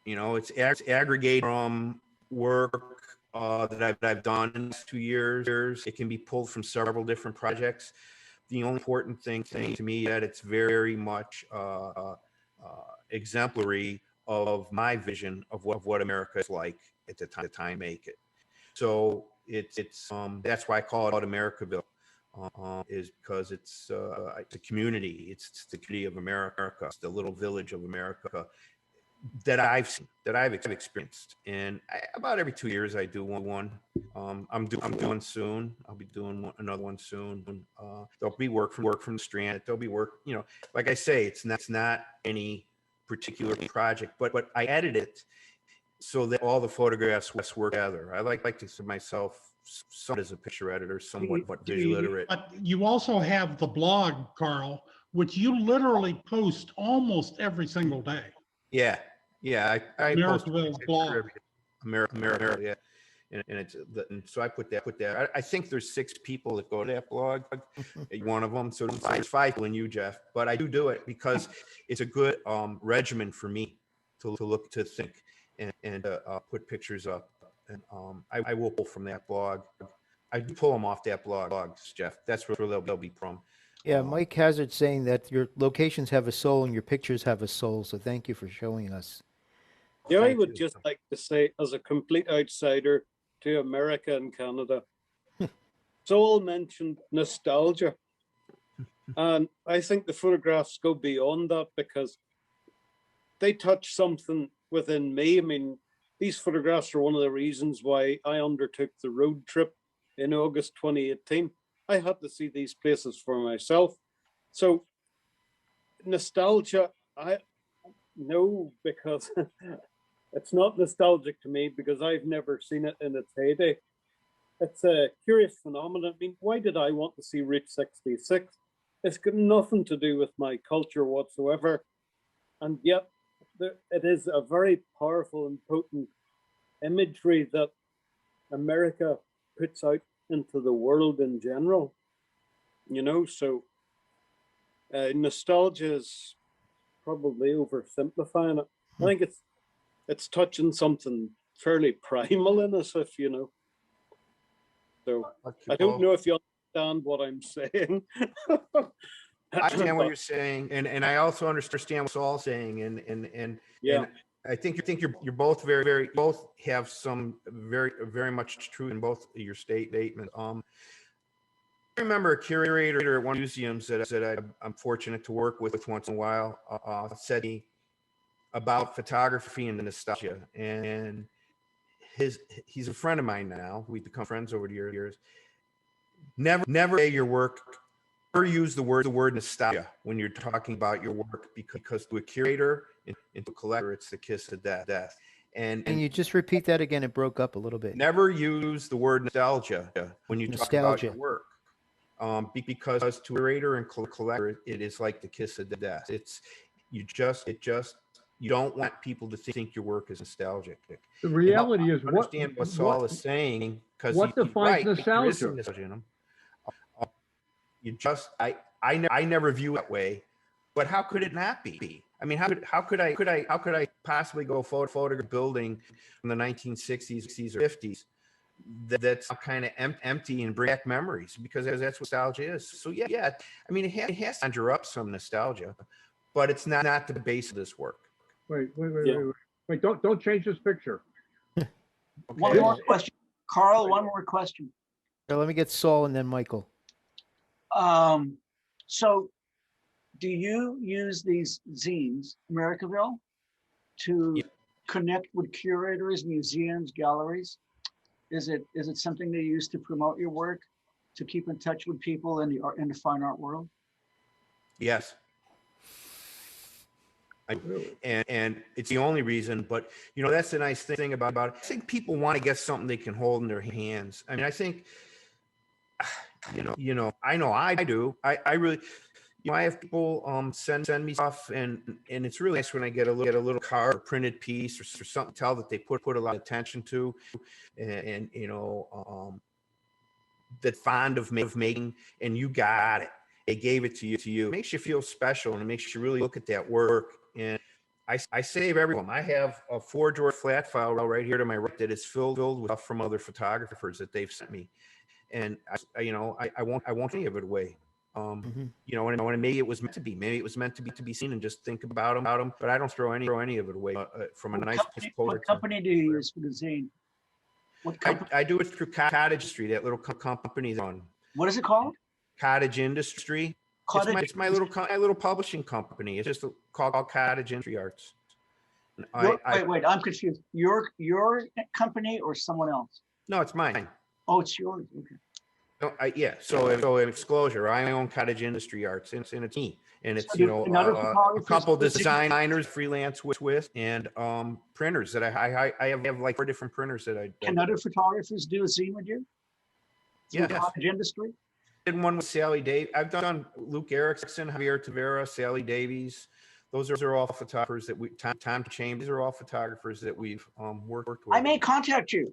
you know. It's aggregated from work that I've done in the last 2 years. It can be pulled from several different projects. The only important thing to me is that it's very much exemplary of my vision of what America is like at the time I make it. So it's that's why I call it Americanville, is because it's a community. It's the community of America. It's the little village of America that I've seen, that I've experienced. And about every 2 years, I do one. I'm doing soon. I'll be doing another one soon. There'll be work from Strand. There'll be work, you know, like I say, it's not any particular project, but I edit it so that all the photographs work together. I like to see myself somewhat as a picture editor, somewhat visual literate. But you also have the blog, Carl, which you literally post almost every single day. Yeah. I post Americanville's blog. America, yeah. And it's and so I put that. I think there's 6 people that go to that blog. One of them, so there's 5 people in you, Jeff. But I do it because it's a good regimen for me to look, to think, and put pictures up. And I will pull from that blog. I do pull them off that blog, Jeff. That's where they'll be from. Yeah, Mike Hazard saying that your locations have a soul and your pictures have a soul. So thank you for showing us. Yeah, I Thank would you. just like to say, as a complete outsider to America and Canada, Saul mentioned nostalgia. And I think the photographs go beyond that because they touch something within me. I mean, these photographs are one of the reasons why I undertook the road trip in August 2018. I had to see these places for myself. So nostalgia, I know, because it's not nostalgic to me because I've never seen it in its heyday. It's a curious phenomenon. I mean, why did I want to see Route 66? It's got nothing to do with my culture whatsoever. And yet it is a very powerful and potent imagery that America puts out into the world in general. You know, so nostalgia is probably oversimplifying it. I think it's touching something fairly primal in us, if you know. So I don't know if you understand what I'm saying. I understand what you're saying, and I also understand what Saul's saying, and yeah, and I think you're both very both have some very much true in both your statements. I remember a curator at one of the museums that I'm fortunate to work with once in a while said to me about photography and nostalgia, and he's a friend of mine now. We've become friends over the years. Never say your work, or use the word nostalgia when you're talking about your work, because to a curator and to a collector, it's the kiss of death. Can you just repeat that again? It broke up a little bit. never use the word nostalgia when you talk about your Nostalgia. work. Because to a curator and collector, it is like the kiss of death. You don't want people to think your work is nostalgic. The reality is I understand what Saul is saying, because what he's defines right. There is nostalgia? some nostalgia in them. I never view it that way, but how could it not be? I mean, how could I possibly go photograph a building from the 1960s or 50s that's kind of empty and bring back memories, because that's what nostalgia is. So yeah, I mean, it has to conjure up some nostalgia, but it's not the base of this work. Wait, don't change this picture. One more question. Carl, one more question. So let me get Saul and then Michael. So do you use these zines, Americaville, to connect with curators, museums, galleries? Is it something they use to promote your work, to keep in touch with people in the fine art world? Yes. And it's the only reason, but that's the nice thing about it. I think people want to get something they can hold in their hands. I mean, I think, I know I do. I really, I have people send me stuff, and it's really nice when I get a little card or printed piece or something, tell that they put a lot of attention to, and that fond of making, and you got it. They gave it to you. It makes you feel special, and it makes you really look at that work. And I save every one. I have a 4-drawer flat file right here to my right that is filled with stuff from other photographers that they've sent me, and I won't any of it away. And maybe it was meant to be. Maybe it was meant to be seen and just think about them. But I don't throw any of it away. From a nice postcard. What company do you use for the zine? What company? I do it through Cottage Industry, that little company on. What is it called? Cottage Industry. It's my little publishing company. It's just called Cottage Industry Arts. Wait, I'm confused. Your company or someone else? No, it's mine. Oh, it's yours. Okay. No, so in Disclosure, I own Cottage Industry Arts, and it's me, and it's a couple designers freelance with, and printers that I have like 4 different printers that I. Can other photographers do a zine with you? Yeah. Cottage Industry. Did one with Sally Dave. I've done Luke Erickson, Javier Tavera, Sally Davies. Those are all photographers that Tom Chambers. These are all photographers that we've worked with. I may contact you.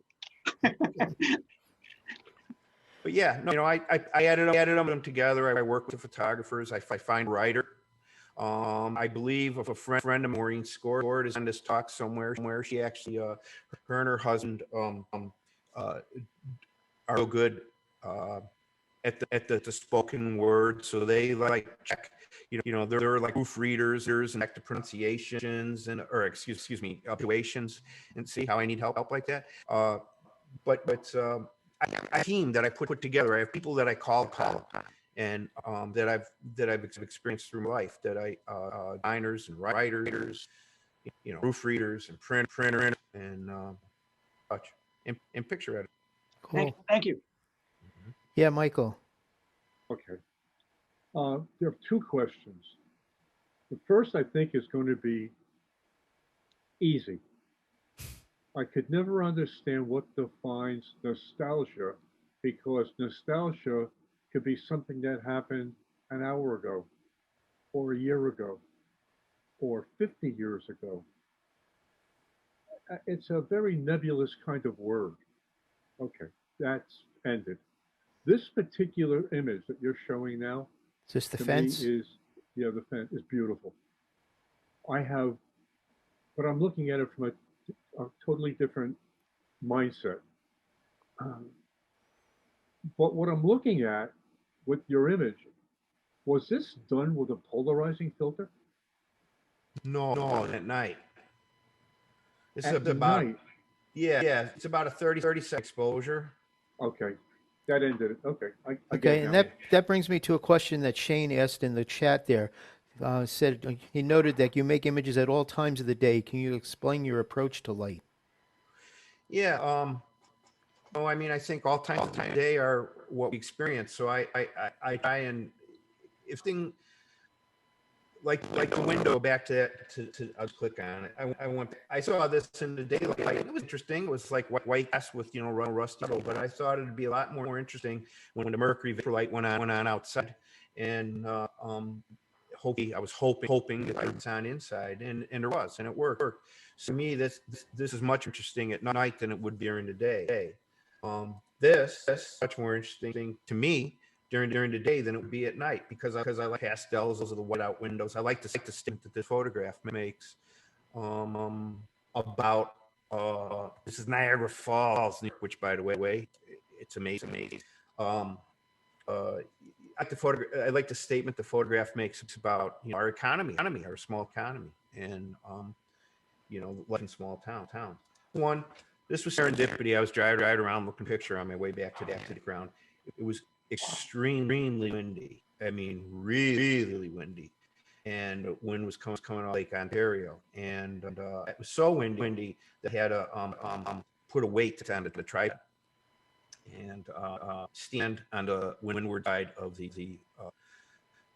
But yeah, no, I added them together. I work with the photographers. I find a writer. I believe of a friend of Maureen Scored is on this talk somewhere. She actually, her and her husband are so good at the spoken word. So they like check, they're like proofreaders and check the pronunciations or excuse me, punctuations, and see how I need help like that. But a team that I put together. I have people that I call and that I've experienced through my life. That designers and writers, proofreaders and printer and touch and picture editors. Cool. Thank you. Yeah, Michael. Okay. There are 2 questions. The first, I think, is going to be easy. I could never understand what defines nostalgia, because nostalgia could be something that happened an hour ago, or a year ago, or 50 years ago. It's a very nebulous kind of word. Okay, that's ended. This particular image that you're showing now, Is this the to fence? me the fence is beautiful. But I'm looking at it from a totally different mindset. But what I'm looking at with your image, was this done with a polarizing filter? No, at night. This is At about night? yeah. It's about a 30-second exposure. Okay, that ended it. Okay. I get Okay, it and now. that brings me to a question that Shane asked in the chat there. Said he noted that you make images at all times of the day. Can you explain your approach to light? Yeah. I mean, I think all times of the day are what we experience. So I try and like the window back to that I'll click on it. I saw this in the daylight. It was interesting. It was like white glass with, you know, rusty metal, but I thought it'd be a lot more interesting when the mercury vapor light went on outside. And I was hoping that it was on inside, and there was, and it worked. So to me, this is much interesting at night than it would be during the day. This is much more interesting to me during the day than it would be at night, because I like pastels. Those are the whiteout windows. I like the statement that this photograph makes about this is Niagara Falls, which, by the way, it's amazing. I like the statement the photograph makes. It's about, you know, our economy, our small economy, and you know, like in small town. This was serendipity. I was driving around looking at a picture on my way back to the ground. It was extremely windy. I mean, really windy. And the wind was coming off Lake Ontario. And it was so windy that I had to put a weight on the tripod and stand on the windward side of the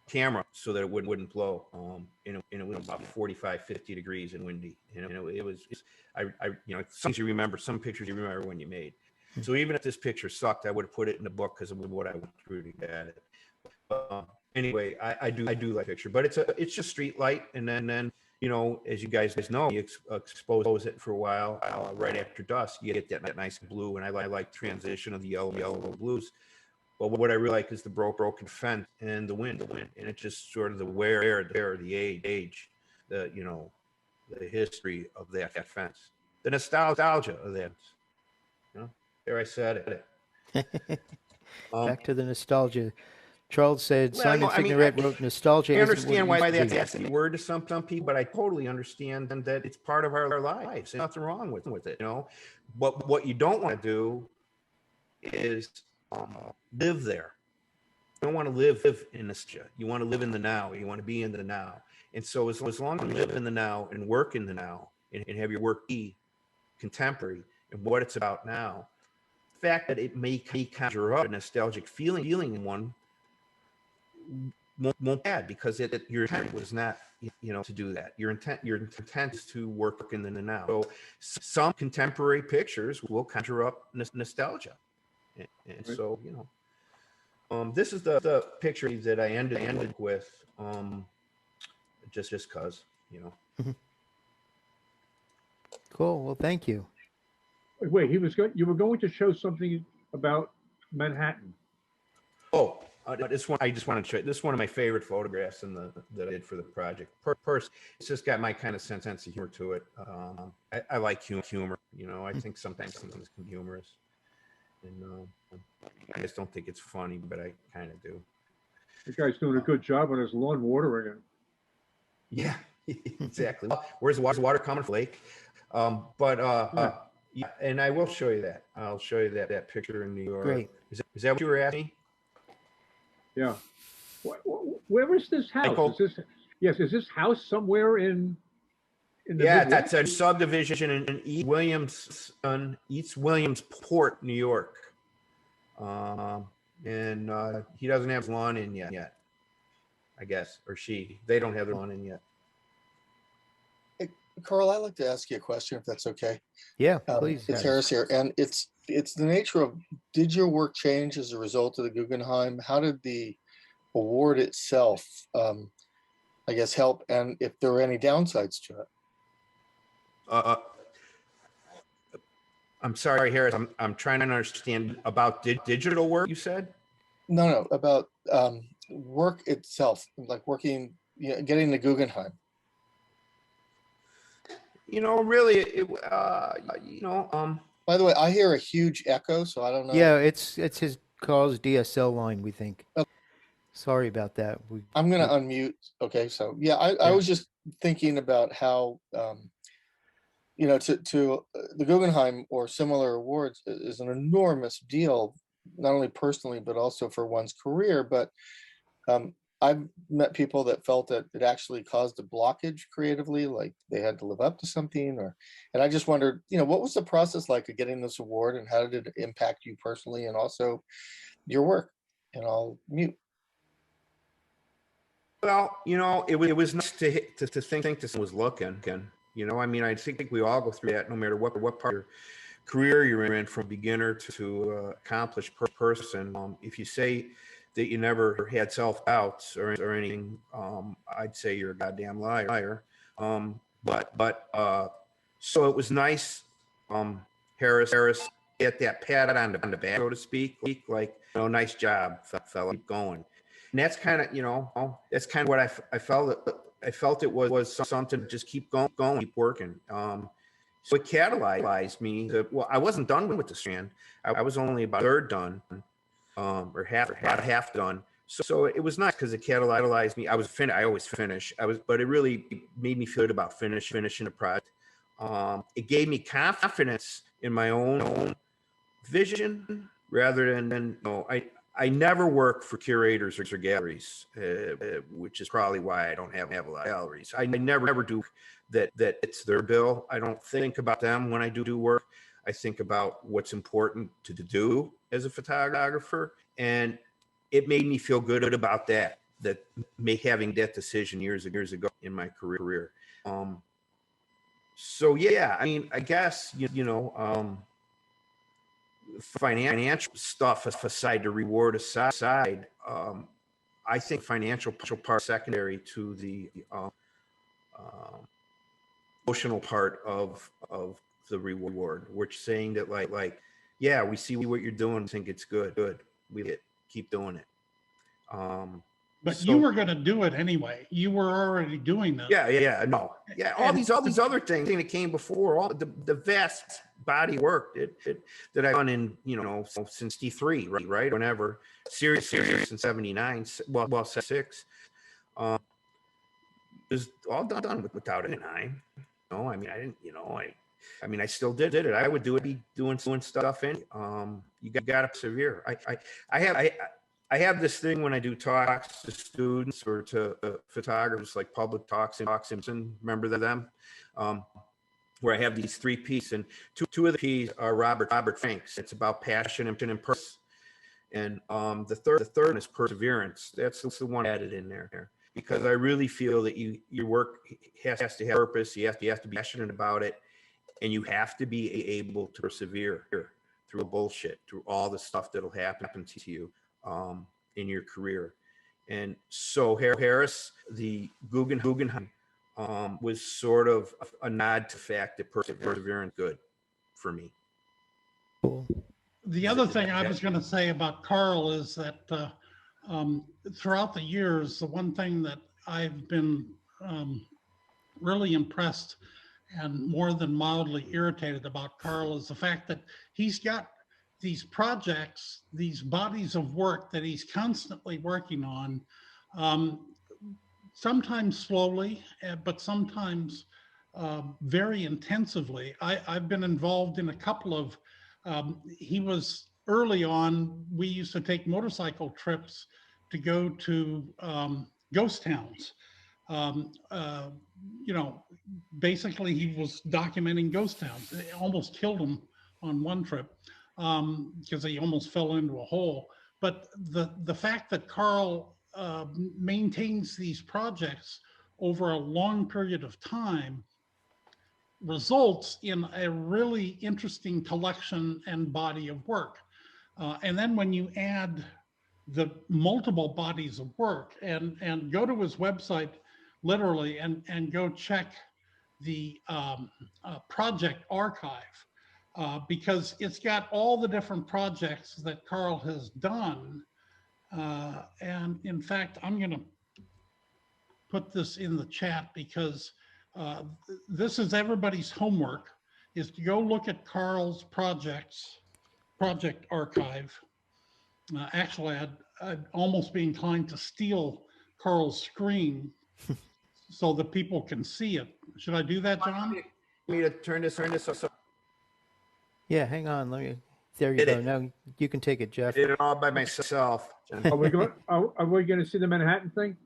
camera so that it wouldn't blow. And it was about 45, 50 degrees and windy. And it was, you know, some things you remember, some pictures you remember when you made. So even if this picture sucked, I would have put it in the book because of what I went through to get it. Anyway, I do like picture, but it's just street light, and then you know, as you guys know, you expose it for a while right after dusk. You get that nice blue, and I like transition of the yellow blues. But what I really like is the broken fence and the wind, and it's just sort of the wear, the age, the, you know, the history of that fence, the nostalgia of that. You know, there I said it. Back to the nostalgia. Charles said, Well, Simon Signoret wrote, nostalgia. I understand why that's that's a word to some people, but I totally understand that it's part of our lives. There's nothing wrong with it, you know. But what you don't want to do is live there. You don't want to live in nostalgia. You want to live in the now. You want to be in the now. And so as long as you live in the now and work in the now and have your work be contemporary and what it's about now, the fact that it may conjure up a nostalgic feeling in one won't bad, because your intent was not, you know, to do that. Your intent is to work in the now. So some contemporary pictures will conjure up nostalgia, and so, you know, this is the picture that I ended with, just because, you know. Cool. Well, thank you. Wait, you were going to show something about Manhattan. Oh, this one, I just wanted to show you. This is one of my favorite photographs that I did for the project. It's just got my kind of sense of humor to it. I like humor, you know. I think sometimes things can be humorous, and I just don't think it's funny, but I kind of do. The guy's doing a good job on his lawn watering it. Yeah, exactly. Well, where's the water coming from, Lake? Yeah, and I will show you that. I'll show you that picture in New York. Great. Is that what you were asking? Yeah. Where is this house? Michael? Is this house somewhere in the Yeah, Midwest? that's a subdivision in East Williamsport, New York. And he doesn't have his lawn in yet, I guess, or she. They don't have their lawn in yet. Hey, Carl, I'd like to ask you a question, if that's okay. Yeah, please. It's Harris here, and it's the nature of, did your work change as a result of the Guggenheim? How did the award itself, I guess, help, and if there were any downsides to it? I'm sorry, Harris. I'm trying to understand about digital work, you said? No, about work itself, like working, you know, getting the Guggenheim. You know, really, By the way, I hear a huge echo, so I don't know. Yeah, it's his Carl's DSL line, we think. Okay. Sorry about that. I'm going to unmute. Okay, so yeah, I was just thinking about how, you know, to the Guggenheim or similar awards is an enormous deal, not only personally, but also for one's career. But I've met people that felt that it actually caused a blockage creatively, like they had to live up to something, and I just wondered, you know, what was the process like of getting this award, and how did it impact you personally and also your work? And I'll mute. Well, it was nice to think this was looking. I mean, I think we all go through that, no matter what part of your career you're in, from beginner to accomplished person. If you say that you never had self-doubts or anything, I'd say you're a goddamn liar. So it was nice, Harris, get that pat on the back, so to speak, like, nice job, fella, keep going. And that's kind of, that's kind of what I felt. I felt it was something to just keep going, keep working. So it catalyzed me. Well, I wasn't done with the Strand. I was only about a third done, or half done. So it was nice because it catalyzed me. I always finish. But it really made me feel good about finishing the project. It gave me confidence in my own vision, rather than I never work for curators or galleries, which is probably why I don't have a lot of galleries. I never do that it's their bill. I don't think about them when I do work. I think about what's important to do as a photographer, and it made me feel good about that having that decision years ago in my career. So yeah, I mean, I guess financial stuff aside, the reward aside, I think financial part secondary to the emotional part of the reward. We're saying that like, yeah, we see what you're doing, think it's good. We keep doing it. But you were going to do it anyway. You were already doing this. Yeah. All these other things that came before, all the vast body of work that I've done in since '63, right? Whenever serious in '79, well, '76, was all done without an eye. I mean, I didn't. I mean, I still did it. I would be doing stuff in. You got to persevere. I have this thing when I do talks to students or to photographers, like public talks in Simpson. Remember them? Where I have these 3 P's, and two of the P's are Robert Franks. It's about passion and purpose. And the third is perseverance. That's the one added in there, because I really feel that your work has to have purpose. You have to be passionate about it, and you have to be able to persevere through bullshit, through all the stuff that'll happen to you in your career. And so Harris, the Guggenheim, was sort of a nod to the fact that perseverance good for me. Cool. The other thing I was going to say about Carl is that throughout the years, the one thing that I've been really impressed and more than mildly irritated about Carl is the fact that he's got these projects, these bodies of work that he's constantly working on, sometimes slowly, but sometimes very intensively. I've been involved in a couple of, he was early on, we used to take motorcycle trips to go to ghost towns. Basically he was documenting ghost towns. They almost killed him on one trip because he almost fell into a hole. But the fact that Carl maintains these projects over a long period of time results in a really interesting collection and body of work. And then when you add the multiple bodies of work and go to his website literally and go check the project archive, because it's got all the different projects that Carl has done. And in fact, I'm going to put this in the chat because this is everybody's homework, is to go look at Carl's project archive. Actually, I'd almost be inclined to steal Carl's screen so that people can see it. Should I do that, John? Me to turn this up. Yeah, hang on. There you go. Now you can take it, Jeff. Did it all by myself. Are we going to see the Manhattan thing?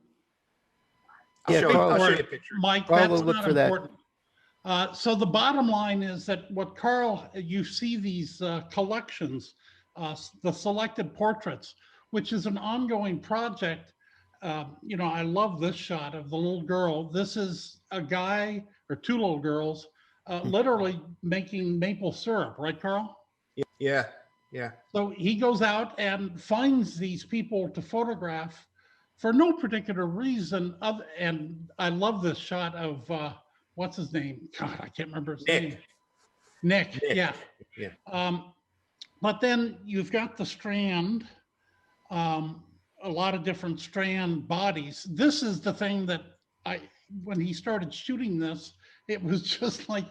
Yeah, I'll show you a picture. Mike, Carl that's will look not for that. important. So the bottom line is that what Carl, you see these collections, the selected portraits, which is an ongoing project. you know, I love this shot of the little girl. This is a guy or two little girls literally making maple syrup, right, Carl? Yeah, yeah. So he goes out and finds these people to photograph for no particular reason. And I love this shot of what's his name? God, I can't remember his name. Nick. Yeah. Yeah. But then you've got the Strand, a lot of different Strand bodies. This is the thing that when he started shooting this, it was just like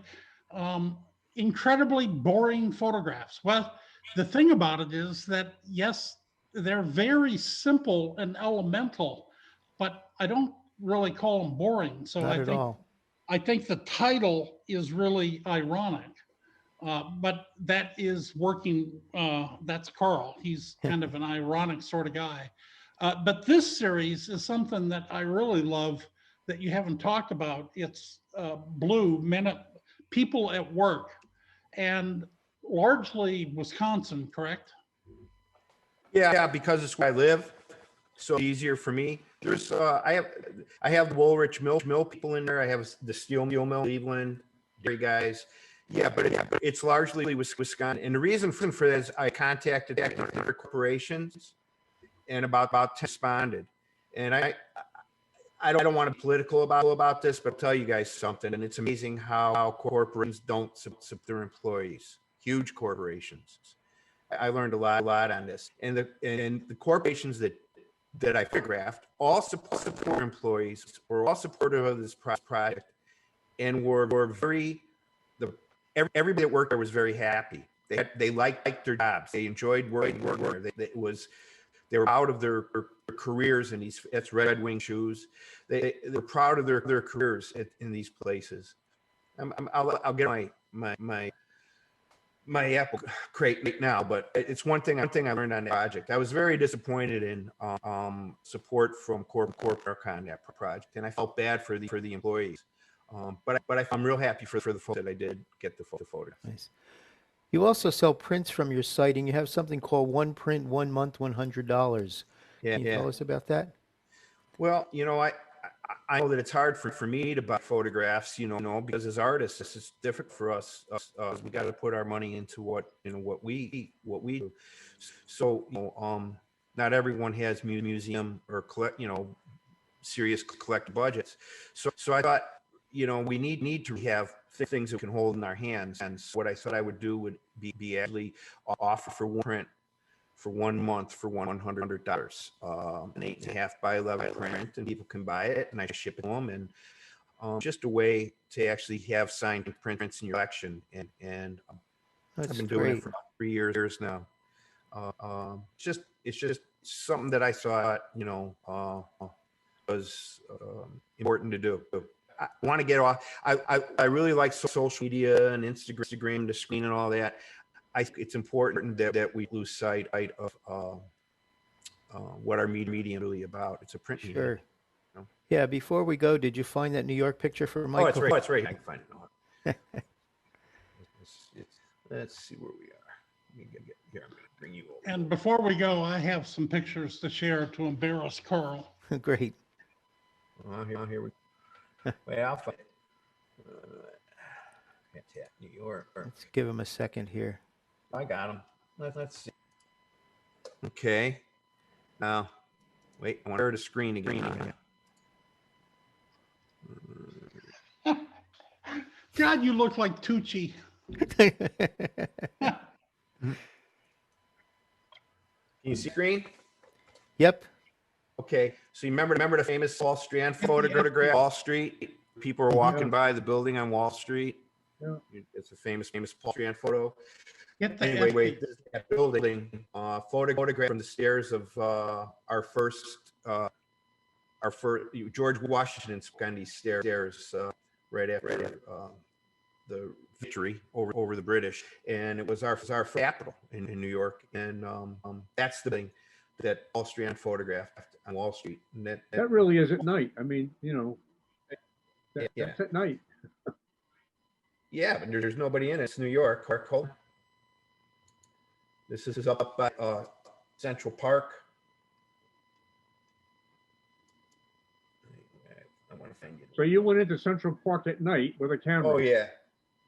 incredibly boring photographs. Well, the thing about it is that, yes, they're very simple and elemental, but I don't really call them boring. So Not at all. I think the title is really ironic. But that is working. That's Carl. He's kind of an ironic sort of guy. But this series is something that I really love that you haven't talked about. It's Blue Minute People at Work, and largely Wisconsin, correct? Yeah, because it's where I live, so it's easier for me. There's I have Woolrich mill people in there. I have the steel mill, Cleveland, dairy guys. Yeah, but it's largely Wisconsin. And the reason for that is I contacted other corporations, and about 10 responded. And I don't want to be political about this, but I'll tell you guys something. And it's amazing how corporations don't support their employees. Huge corporations. I learned a lot on this. And the corporations that I photographed all support employees, were all supportive of this project, and were very everybody that worked there was very happy. They liked their jobs. They enjoyed working there. They were proud of their careers in these. That's Red Wing shoes. They're proud of their careers in these places. I'll get my Apple crate right now, but it's one thing I learned on the project. I was very disappointed in support from corporate on that project, and I felt bad for the employees. But I'm real happy for the folks that I did get the photo. Nice. You also sell prints from your site, and you have something called One Print, 1 Month, $100. Can you tell us about that? Well, you know, I know that it's hard for me to buy photographs, you know, because as artists, this is different for us. We got to put our money into what we do. So, not everyone has museum or serious collect budgets. So I thought, we need to have things that we can hold in our hands. And so what I thought I would do would be actually offer for one print for 1 month for $100, an 8.5 by 11 print, and people can buy it, and I ship it to them, and just a way to actually have signed prints in your collection. And I've been doing it for about 3 years now. It's just something that I thought, was important to do. I want to get off. I really like social media and Instagram, the screen, and all that. It's important that we lose sight of what our medium really about. It's a print medium. Sure. Yeah. Before we go, did you find that New York picture for Michael? Oh, it's right. I can find it. Let's see where we are. Let me get here. I'm going to bring you over. And before we go, I have some pictures to share to embarrass Carl. Great. Here we go. Wait, I'll find it. New York. Let's give him a second here. I got him. Let's see. Okay. Now, wait. I want to share the screen again. God, you look like Tucci. Can you see screen? Yep. Okay. So you remember the famous Strand photograph, Wall Street? People are walking by the building on Wall Street. Yeah. It's a famous Strand photo. Anyway, this is that building, photograph from the stairs of our first George Washington on these stairs right after the victory over the British, and it was our capital in New York, and that's the thing that Paul Strand photographed on Wall Street. And that really is at night. I mean, that's at night. Yeah, but there's nobody in it. It's New York. This is up by Central Park. find it. So you went into Central Park at night with a camera? Oh yeah,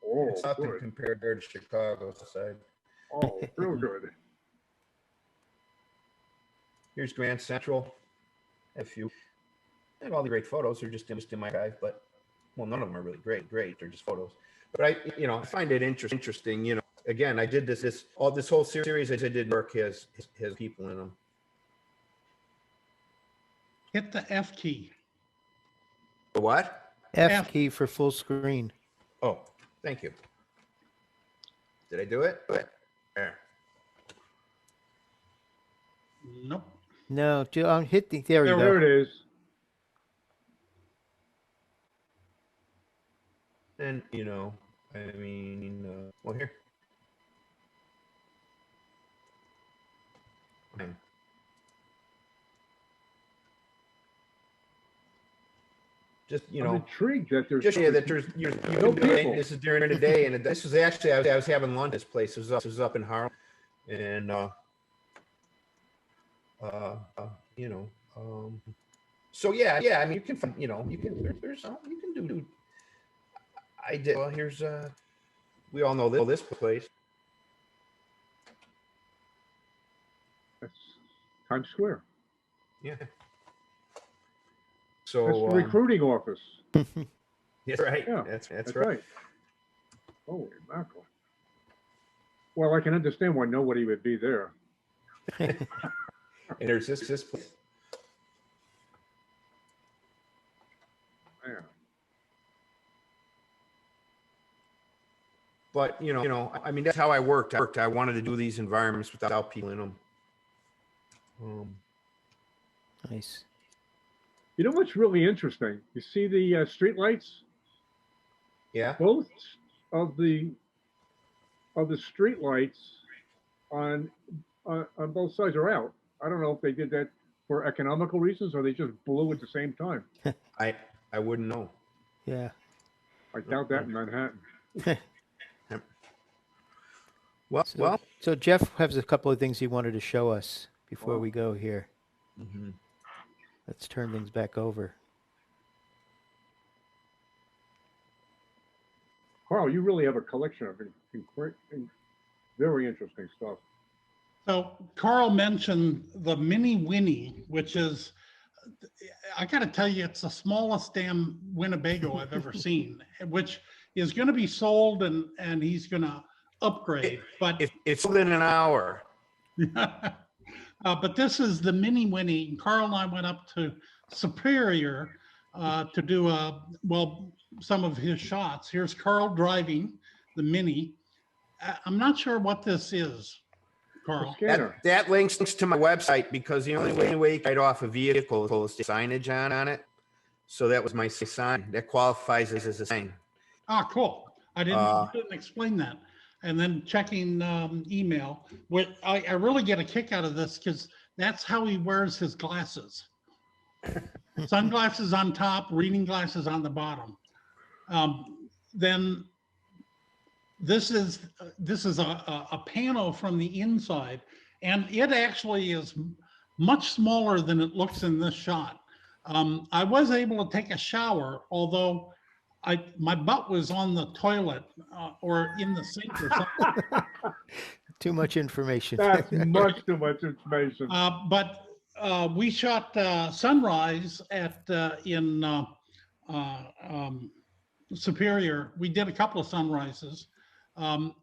Oh, it's nothing good. compared to Chicago side. Oh, real good. Here's Grand Central. A few. And all the great photos are just in my archive, but well, none of them are really great. They're just photos. But I find it interesting. Again, I did this whole series. I did work has people in them. Hit the F key. The what? F key for full screen. Oh, thank you. Did I do it? There. Nope. No, hit the, there you go. There it is. And well here. Just I'm intrigued that there's you no can do it. people. This is during the day, and this was actually I was having lunch at this place. It was up in Harlem, and so yeah. I mean, you can find there's you can do. I did. Well, here's we all know this place. That's Times Square. Yeah. That's So the recruiting office. that's right. Yeah, That's right. Holy mackerel. Well, I can understand why nobody would be there. And there's this place. Man. But I mean, that's how I worked. I wanted to do these environments without people in them. Nice. You know what's really interesting? You see the street lights? Yeah. Both of the street lights on both sides are out. I don't know if they did that for economical reasons or they just blew at the same time. I wouldn't know. Yeah. I doubt that in Manhattan. So Jeff has a couple of things he wanted to show us before we go here. Mm-hmm. Let's turn things back over. Carl, you really have a collection of very interesting stuff. So Carl mentioned the Mini Winnie, which is, I got to tell you, it's the smallest damn Winnebago I've ever seen, which is going to be sold and he's going to upgrade. But it's within an hour. but this is the Mini Winnie. Carl and I went up to Superior to do some of his shots. Here's Carl driving the Mini. I'm not sure what this is, Carl. That links to my website because the only way you can write off a vehicle is the signage on it. So that was my sign. That qualifies as a sign. Ah, cool. I didn't explain that. And then checking email. I really get a kick out of this because that's how he wears his glasses. Sunglasses on top, reading glasses on the bottom. Then this is a panel from the inside, and it actually is much smaller than it looks in this shot. I was able to take a shower, although my butt was on the toilet or in the sink or something. Too much information. That's much too much information. But we shot sunrise in Superior. We did a couple of sunrises.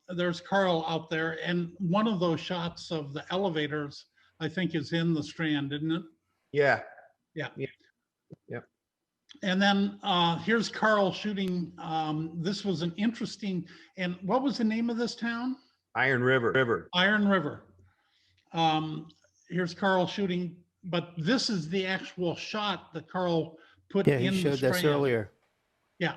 There's Carl out there, and one of those shots of the elevators, I think, is in the Strand, isn't it? Yeah. Yeah. Yeah. And then here's Carl shooting. This was an interesting, and what was the name of this town? Iron River. Iron River. Here's Carl shooting, but this is the actual shot that Carl put in the Strand. Yeah, he showed this earlier. Yeah.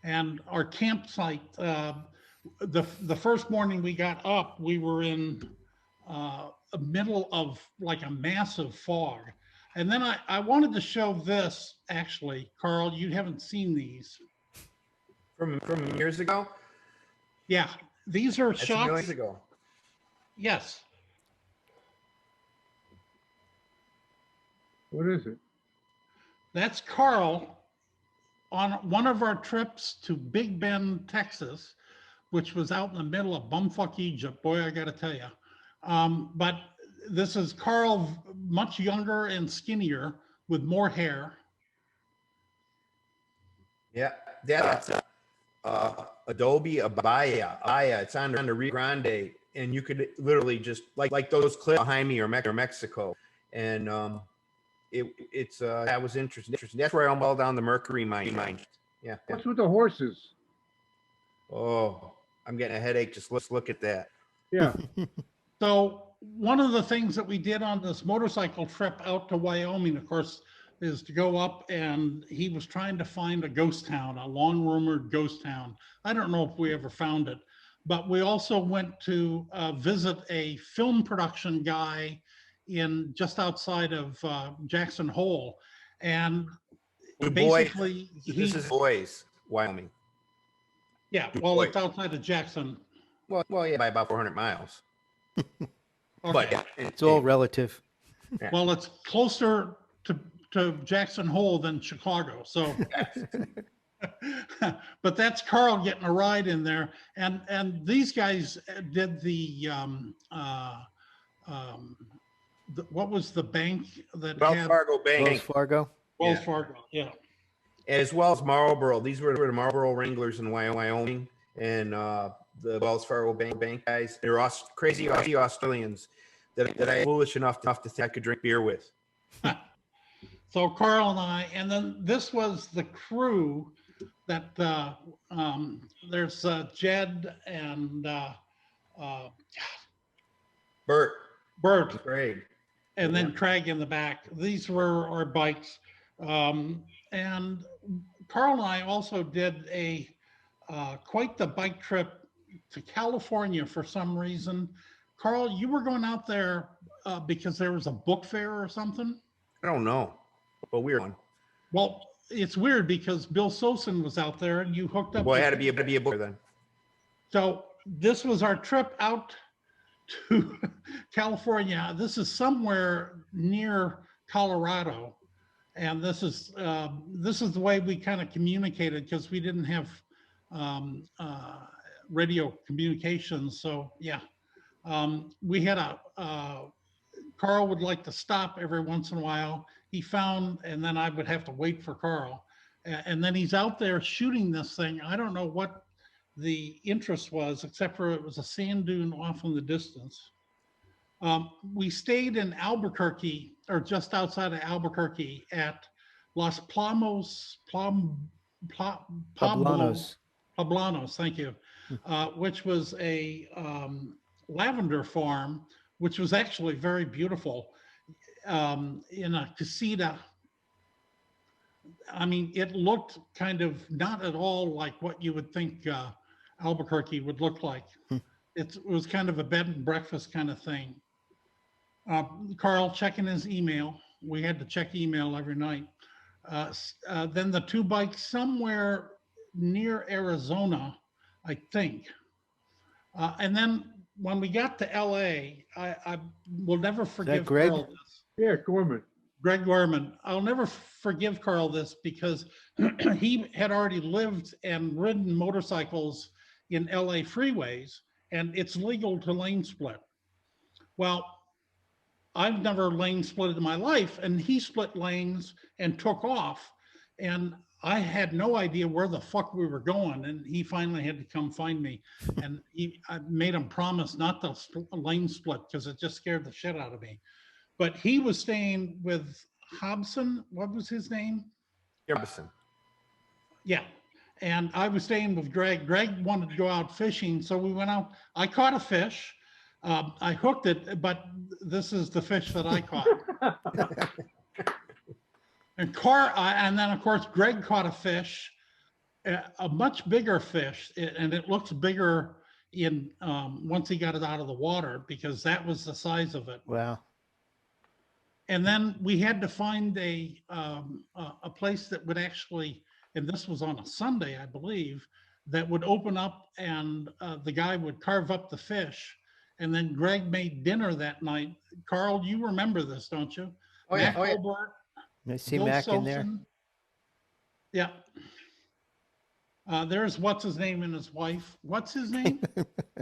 And our campsite, the first morning we got up, we were in the middle of like a massive fog. And then I wanted to show this, actually, Carl, you haven't seen these. From years ago? Yeah, these are That's shots. years ago. Yes. What is it? That's Carl on one of our trips to Big Bend, Texas, which was out in the middle of bumfuck Egypt. Boy, I got to tell you. But this is Carl, much younger and skinnier with more hair. Yeah, that's Adobe Abaya. It's on the Rio Grande, and you could literally just like those clips behind me or Mexico, and that was interesting. That's where I almost fell down the mercury mine. Yeah. What's with the horses? Oh, I'm getting a headache. Just let's look at that. Yeah. So one of the things that we did on this motorcycle trip out to Wyoming, of course, is to go up, and he was trying to find a ghost town, a long rumored ghost town. I don't know if we ever found it, but we also went to visit a film production guy in just outside of Jackson Hole. And basically this is Boise, Wyoming. Yeah, well, it's outside of Jackson. Well, yeah, by about 400 miles. Okay. But It's all relative. Yeah. Well, it's closer to Jackson Hole than Chicago. So, but that's Carl getting a ride in there. And these guys did what was the bank that Wells had Fargo Bank. Wells Fargo. Wells Fargo, yeah. As well as Marlboro. These were the Marlboro Wranglers in Wyoming, and the Wells Fargo Bank guys. They're crazy Australians that I foolish enough to think I could drink beer with. So Carl and I, and then this was the crew that there's Jed and Bert, Craig, and then Craig in the back. These were our bikes. And Carl and I also did quite the bike trip to California for some reason. Carl, you were going out there because there was a book fair or something? I don't know, but weird one. Well, it's weird because Bill Sosin was out there and you hooked up. Well, it had to be a book then. So this was our trip out to California. This is somewhere near Colorado. And this is the way we kind of communicated because we didn't have radio communications. So yeah, we had Carl would like to stop every once in a while. He found, and then I would have to wait for Carl. And then he's out there shooting this thing. I don't know what the interest was, except for it was a sand dune off in the distance. We stayed in Albuquerque, or just outside of Albuquerque, at Los Poblanos, thank you, which was a lavender farm, which was actually very beautiful, in a casita. I mean, it looked kind of not at all like what you would think Albuquerque would look like. It was kind of a bed and breakfast kind of thing. Carl checking his email. We had to check email every night. Then the two bikes somewhere near Arizona, I think. And then when we got to LA, I will never forgive Carl this. Yeah, Gorman. Greg Gorman. I'll never forgive Carl this because he had already lived and ridden motorcycles in LA freeways, and it's legal to lane split. Well, I've never lane split in my life, and he split lanes and took off, and I had no idea where the fuck we were going, and he finally had to come find me, and I made him promise not to lane split because it just scared the shit out of me. But he was staying with Hobson. What was his name? Hobson. Yeah. And I was staying with Greg. Greg wanted to go out fishing, so we went out. I caught a fish. I hooked it, but this is the fish that I caught. And then, of course, Greg caught a fish, a much bigger fish, and it looks bigger once he got it out of the water because that was the size of it. Wow. And then we had to find a place that would actually, and this was on a Sunday, I believe, that would open up and the guy would carve up the fish. And then Greg made dinner that night. Carl, you remember this, don't you? Oh, yeah. Matt Colbert, I see Bill Mac in there. Sosen. Yeah. There's what's his name and his wife. What's his name?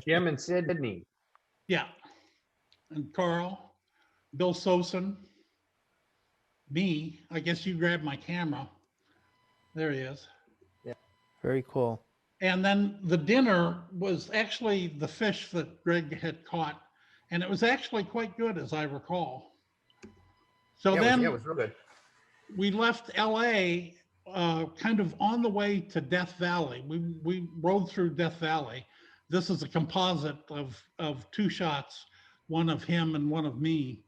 Jim and Sydney. Yeah. And Carl, Bill Sosen, me. I guess you grabbed my camera. There he is. Very cool. And then the dinner was actually the fish that Greg had caught. And it was actually quite good, as I recall. So then it was real good. we left LA kind of on the way to Death Valley. We rode through Death Valley. This is a composite of two shots, one of him and one of me.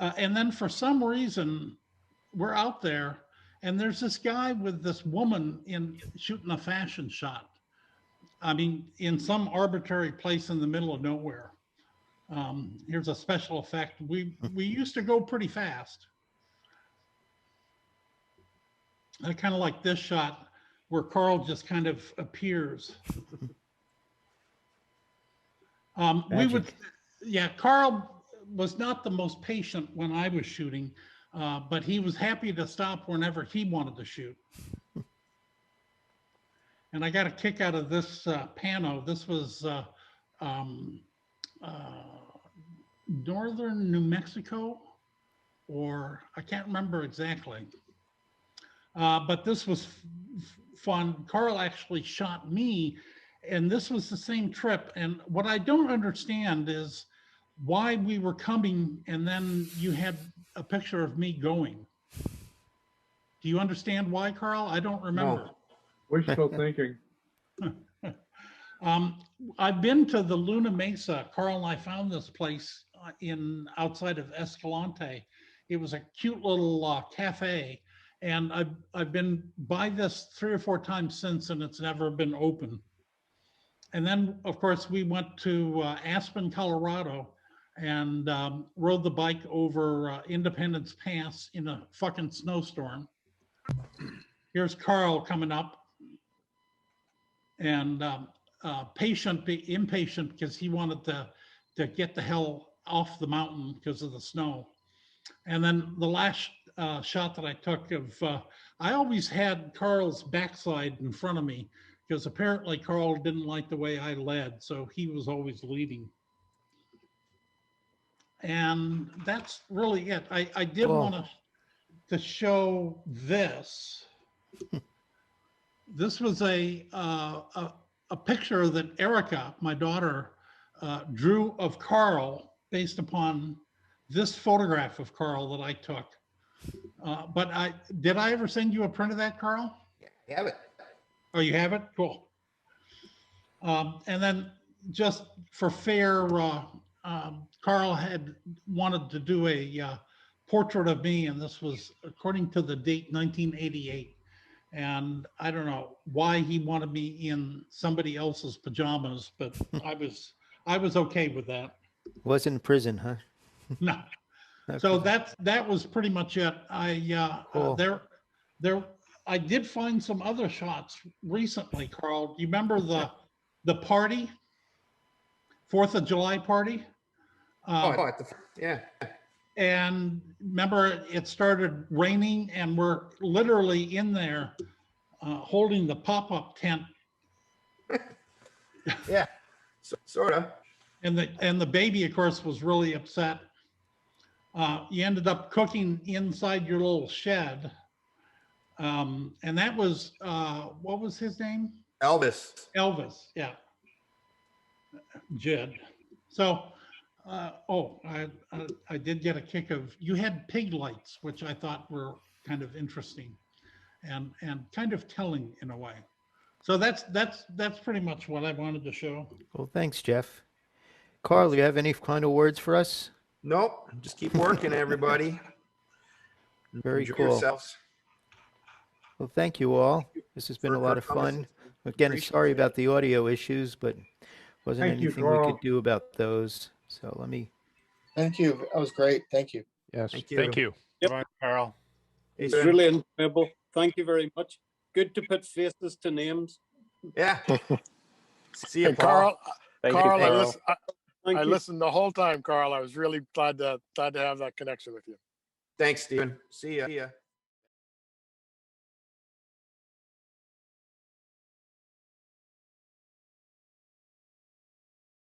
And then for some reason, we're out there and there's this guy with this woman shooting a fashion shot. I mean, in some arbitrary place in the middle of nowhere. Here's a special effect. We used to go pretty fast. I kind of like this shot where Carl just kind of appears. Carl was not the most patient when I was shooting, but he was happy to stop whenever he wanted to shoot. And I got a kick out of this pano. This was northern New Mexico, or I can't remember exactly. But this was fun. Carl actually shot me, and this was the same trip. And what I don't understand is why we were coming and then you had a picture of me going. Do you understand why, Carl? I don't remember. No. Wishful thinking. I've been to the Luna Mesa. Carl and I found this place outside of Escalante. It was a cute little cafe. And I've been by this 3 or 4 times since, and it's never been open. And then, of course, we went to Aspen, Colorado, and rode the bike over Independence Pass in a fucking snowstorm. Here's Carl coming up, and impatient because he wanted to get the hell off the mountain because of the snow. And then the last shot that I took I always had Carl's backside in front of me because apparently Carl didn't like the way I led, so he was always leading. And that's really it. I did want to show this. This was a picture that Erica, my daughter, drew of Carl based upon this photograph of Carl that I took. But did I ever send you a print of that, Carl? Yeah, I have it. Oh, you have it? Cool. And then just for fair, Carl had wanted to do a portrait of me, and this was according to the date 1988. And I don't know why he wanted me in somebody else's pajamas, but I was okay with that. Wasn't in prison, huh? No. Okay. So that was pretty much it. Cool. I did find some other shots recently, Carl. Do you remember the party, 4th of July party? Yeah. And remember, it started raining, and we're literally in there holding the pop-up tent. Yeah, sort of. And the baby, of course, was really upset. You ended up cooking inside your little shed. And that was, what was his name? Elvis. Elvis, yeah. Jed. So, I did get a kick of, you had pig lights, which I thought were kind of interesting and kind of telling in a way. So that's pretty much what I wanted to show. Well, thanks, Jeff. Carl, do you have any final words for us? Nope. Just keep working, everybody. Very Enjoy cool. yourselves. Well, thank you all. This has been a lot of fun. Again, sorry about the audio issues, but wasn't Thank you, anything we Carl. could do about those. So let me. Thank you. That was great. Thank you. Yes. Thank you. Yep. Bye, Carl. It's really enjoyable. Thank you very much. Good to put faces to names. Yeah. See you, And Paul. Carl, Thank I you. listened the whole time, Carl. I was really glad to have that connection with you. Thanks, Stephen. See ya.